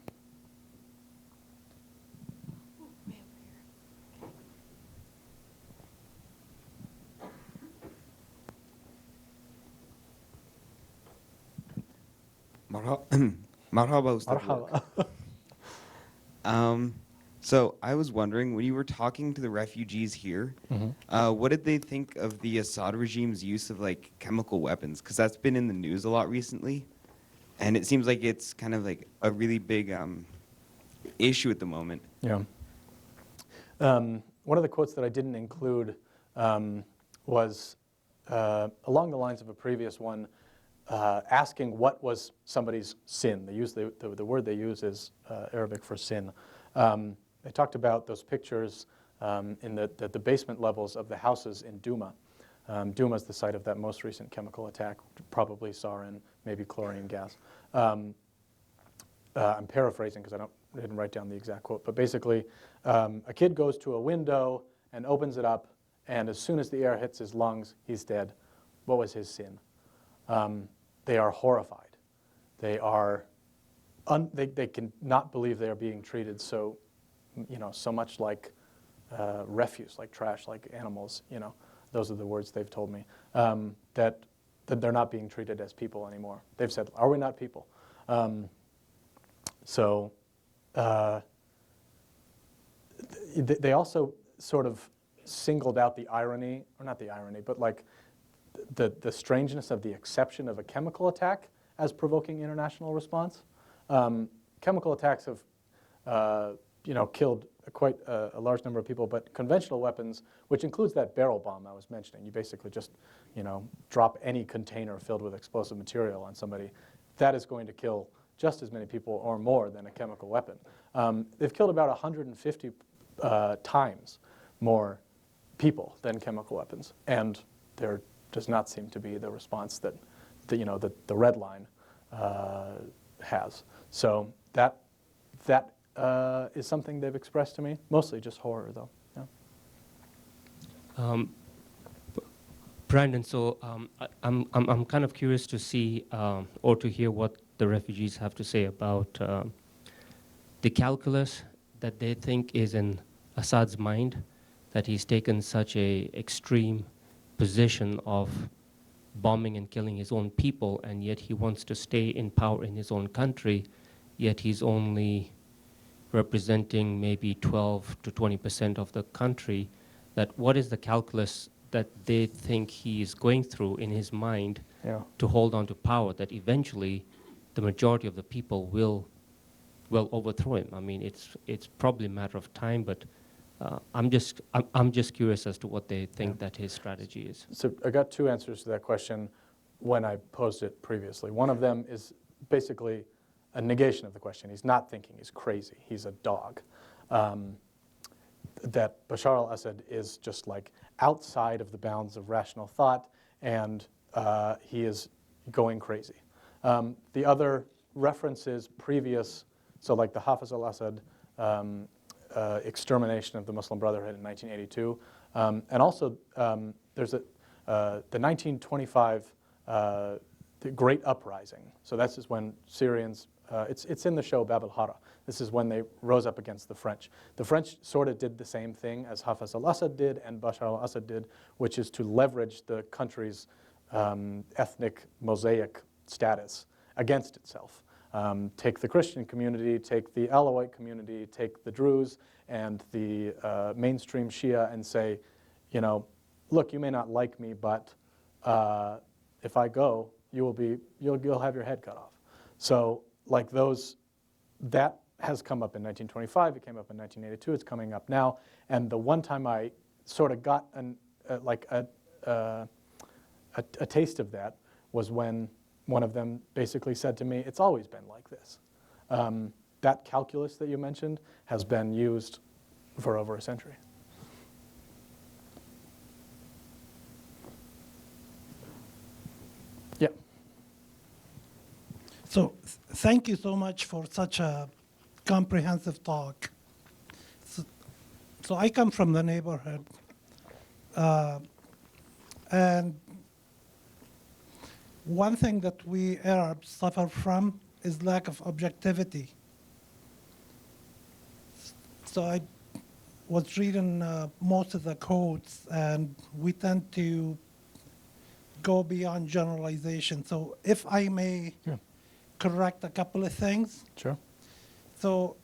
Marhaba, Ustad. Marhaba. So I was wondering, when you were talking to the refugees here, what did they think of the Assad regime's use of like chemical weapons? Because that's been in the news a lot recently, and it seems like it's kind of like a really big issue at the moment. Yeah. One of the quotes that I didn't include was along the lines of a previous one, asking what was somebody's sin. They use the word they use is Arabic for sin. They talked about those pictures in the basement levels of the houses in Douma. Douma is the site of that most recent chemical attack, probably sarin, maybe chlorine gas. I'm paraphrasing because I didn't write down the exact quote, but basically a kid goes to a window and opens it up, and as soon as the air hits his lungs, he's dead. What was his sin? They are horrified. They are they cannot believe they are being treated so much like refuse, like trash, like animals. Those are the words they've told me. That they're not being treated as people anymore. They've said, "Are we not people?" They also sort of singled out the irony, or not the irony, but like the strangeness of the exception of a chemical attack as provoking international response. Chemical attacks have, killed quite a large number of people, but conventional weapons, which includes that barrel bomb I was mentioning, you basically just, drop any container filled with explosive material on somebody, that is going to kill just as many people or more than a chemical weapon. They've killed about 150 times more people than chemical weapons, and there does not seem to be the response that the red line has. So that is something they've expressed to me. Mostly just horror, though. Yeah. Brandon, so I'm kind of curious to see or to hear what the refugees have to say about the calculus that they think is in Assad's mind, that he's taken such a extreme position of bombing and killing his own people, and yet he wants to stay in power in his own country, yet he's only representing maybe 12 to 20% of the country. That what is the calculus that they think he is going through in his mind to hold on to power, that eventually the majority of the people will overthrow him? I mean, it's probably a matter of time, but I'm just curious as to what they think that his strategy is. So I got two answers to that question when I posed it previously. One of them is basically a negation of the question. He's not thinking he's crazy. He's a dog. That Bashar al-Assad is just like outside of the bounds of rational thought, and he is going crazy. The other references previous, so like the Hafiz al-Assad extermination of the Muslim Brotherhood in 1982, and also there's the 1925 the Great Uprising. So this is when Syrians, it's in the show Bab al-Hara. This is when they rose up against the French. The French sort of did the same thing as Hafiz al-Assad did and Bashar al-Assad did, which is to leverage the country's ethnic mosaic status against itself. Take the Christian community, take the Alawite community, take the Druze and the mainstream Shia and say, look, you may not like me, but if I go, you'll have your head cut off. So like that has come up in 1925, it came up in 1982, it's coming up now, and the one time I sort of got a taste of that was when one of them basically said to me, it's always been like this. That calculus that you mentioned has been used for over a century. Yeah. So thank you so much for such a comprehensive talk. So I come from the neighborhood, and one thing that we Arabs suffer from is lack of objectivity. So I was reading most of the quotes, and we tend to go beyond generalization. So if I may correct a couple of things. Sure. So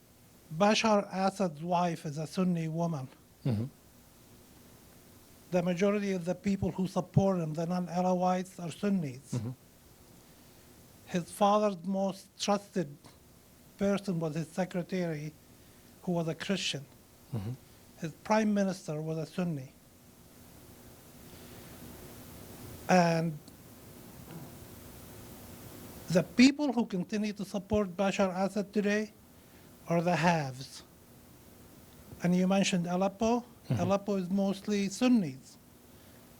Bashar Assad's wife is a Sunni woman. Mm-hmm. The majority of the people who support him, the non-Alawites, are Sunnis. Mm-hmm. His father's most trusted person was his secretary, who was a Christian. Mm-hmm. His prime minister was a Sunni. And the people who continue to support Bashar Assad today are the haves. And you mentioned Aleppo. Mm-hmm. Aleppo is mostly Sunnis.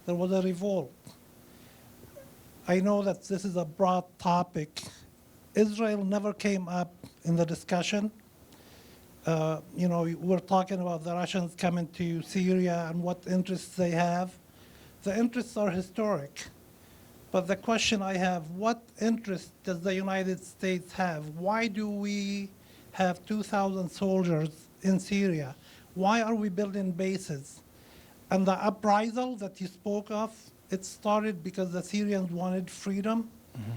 There was a revolt. I know that this is a broad topic. Israel never came up in the discussion. You know, we're talking about the Russians coming to Syria and what interests they have. The interests are historic. But the question I have, what interest does the United States have? Why do we have 2,000 soldiers in Syria? Why are we building bases? And the uprisal that you spoke of, it started because the Syrians wanted freedom. Mm-hmm.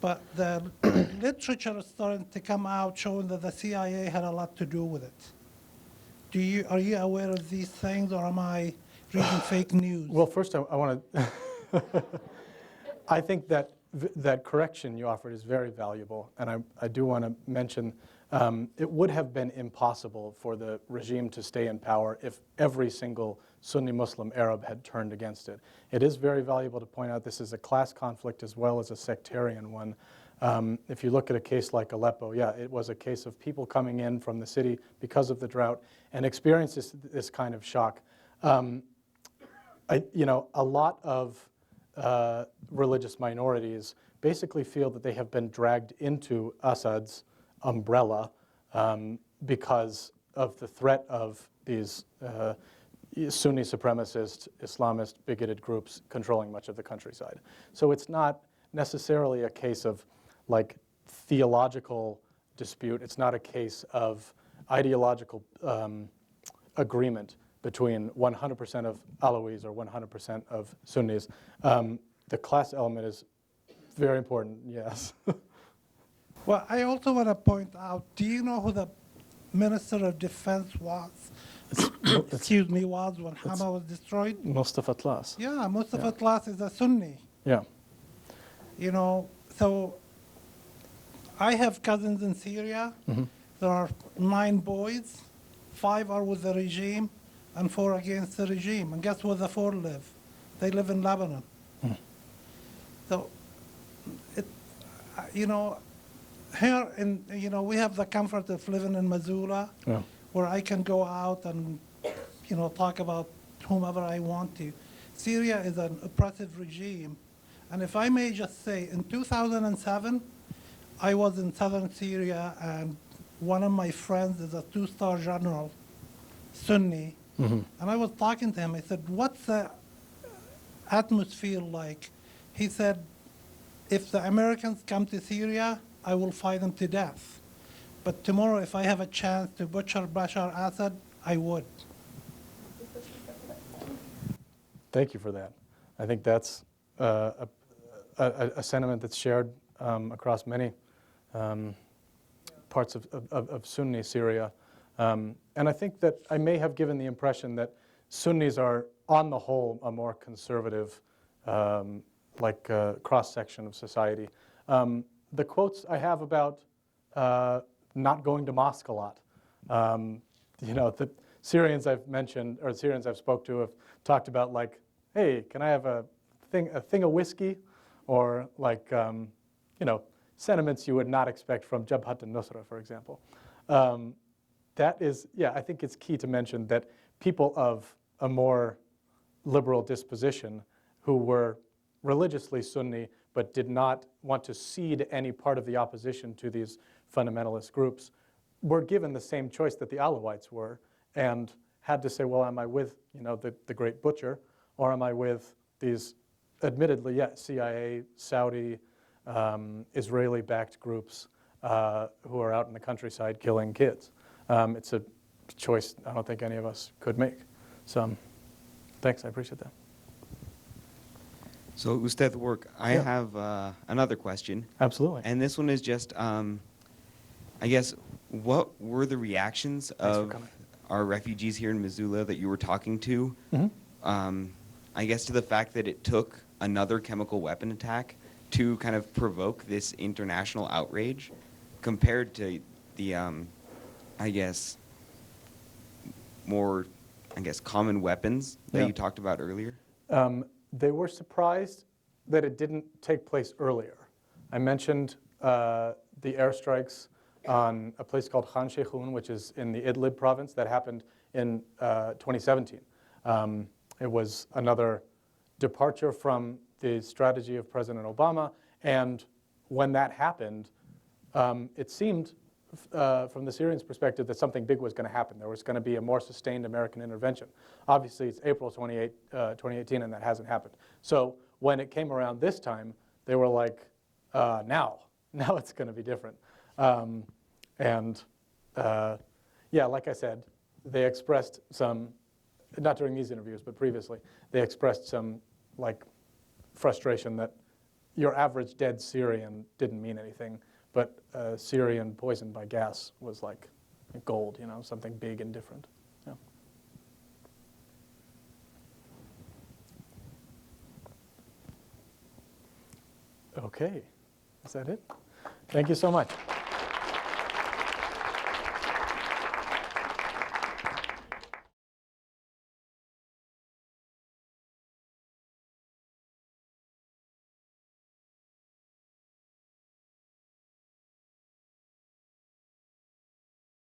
But the literature is starting to come out showing that the CIA had a lot to do with it. Are you aware of these things, or am I reading fake news? Well, first I want to, I think that that correction you offered is very valuable, and I do want to mention it would have been impossible for the regime to stay in power if every single Sunni Muslim Arab had turned against it. It is very valuable to point out this is a class conflict as well as a sectarian one. If you look at a case like Aleppo, yeah, it was a case of people coming in from the city because of the drought and experience this kind of shock. You know, a lot of religious minorities basically feel that they have been dragged into Assad's umbrella because of the threat of these Sunni supremacist, Islamist, bigoted groups controlling much of the countryside. So it's not necessarily a case of like theological dispute. It's not a case of ideological agreement between 100% of Alawis or 100% of Sunnis. The class element is very important, yes. Well, I also want to point out, do you know who the Minister of Defense was? Excuse me, was when Hama was destroyed? Mustafa Tlass. Yeah, Mustafa Tlass is a Sunni. Yeah. You know, so I have cousins in Syria. Mm-hmm. There are 9 boys. 5 are with the regime and 4 against the regime. And guess where the 4 live? They live in Lebanon. Mm. So, you know, here you know, we have the comfort of living in Missoula, Yeah. where I can go out and, you know, talk about whomever I want to. Syria is an oppressive regime. And if I may just say, in 2007, I was in southern Syria, and one of my friends is a 2-star general, Sunni, Mm-hmm. and I was talking to him. I said, what's the atmosphere like? He said, if the Americans come to Syria, I will fight them to death. But tomorrow, if I have a chance to butcher Bashar Assad, I would. Thank you for that. I think that's a sentiment that's shared across many parts of Sunni Syria. And I think that I may have given the impression that Sunnis are, on the whole, a more conservative cross-section of society. The quotes I have about not going to mosque a lot. You know, the Syrians I've mentioned, or Syrians I've spoke to have talked about like, hey, can I have a thing of whiskey? Or like, you know, sentiments you would not expect from Jabhat al-Nusra, for example. That is, yeah, I think it's key to mention that people of a more liberal disposition who were religiously Sunni but did not want to cede any part of the opposition to these fundamentalist groups were given the same choice that the Alawites were and had to say, well, am I with, you know, the great butcher, or am I with these admittedly, yeah, CIA, Saudi, Israeli-backed groups who are out in the countryside killing kids? It's a choice I don't think any of us could make. So thanks, I appreciate that. So, Ustad Work, I Yeah. have another question. Absolutely. And this one is just, I guess, what were the reactions for of coming. our refugees here in Missoula that you were talking to? Mhm. I guess to the fact that it took another chemical weapon attack to kind of provoke this international outrage compared to the, I guess, more, common weapons that Yeah. you talked about earlier? They were surprised that it didn't take place earlier. I mentioned the airstrikes on a place called Khan Sheikhoun, which is in the Idlib province, that happened in 2017. It was another departure from the strategy of President Obama, and when that happened, it seemed from the Syrians' perspective that something big was going to happen. There was going to be a more sustained American intervention. Obviously, it's April 2018, and that hasn't happened. So when it came around this time, they were like, now it's going to be different. Yeah, like I said, they expressed some, not during these interviews, but previously, they expressed some frustration that your average dead Syrian didn't mean anything, but Syrian poisoned by gas was like gold, something big and different. Yeah. Okay, is that it? Thank you so much.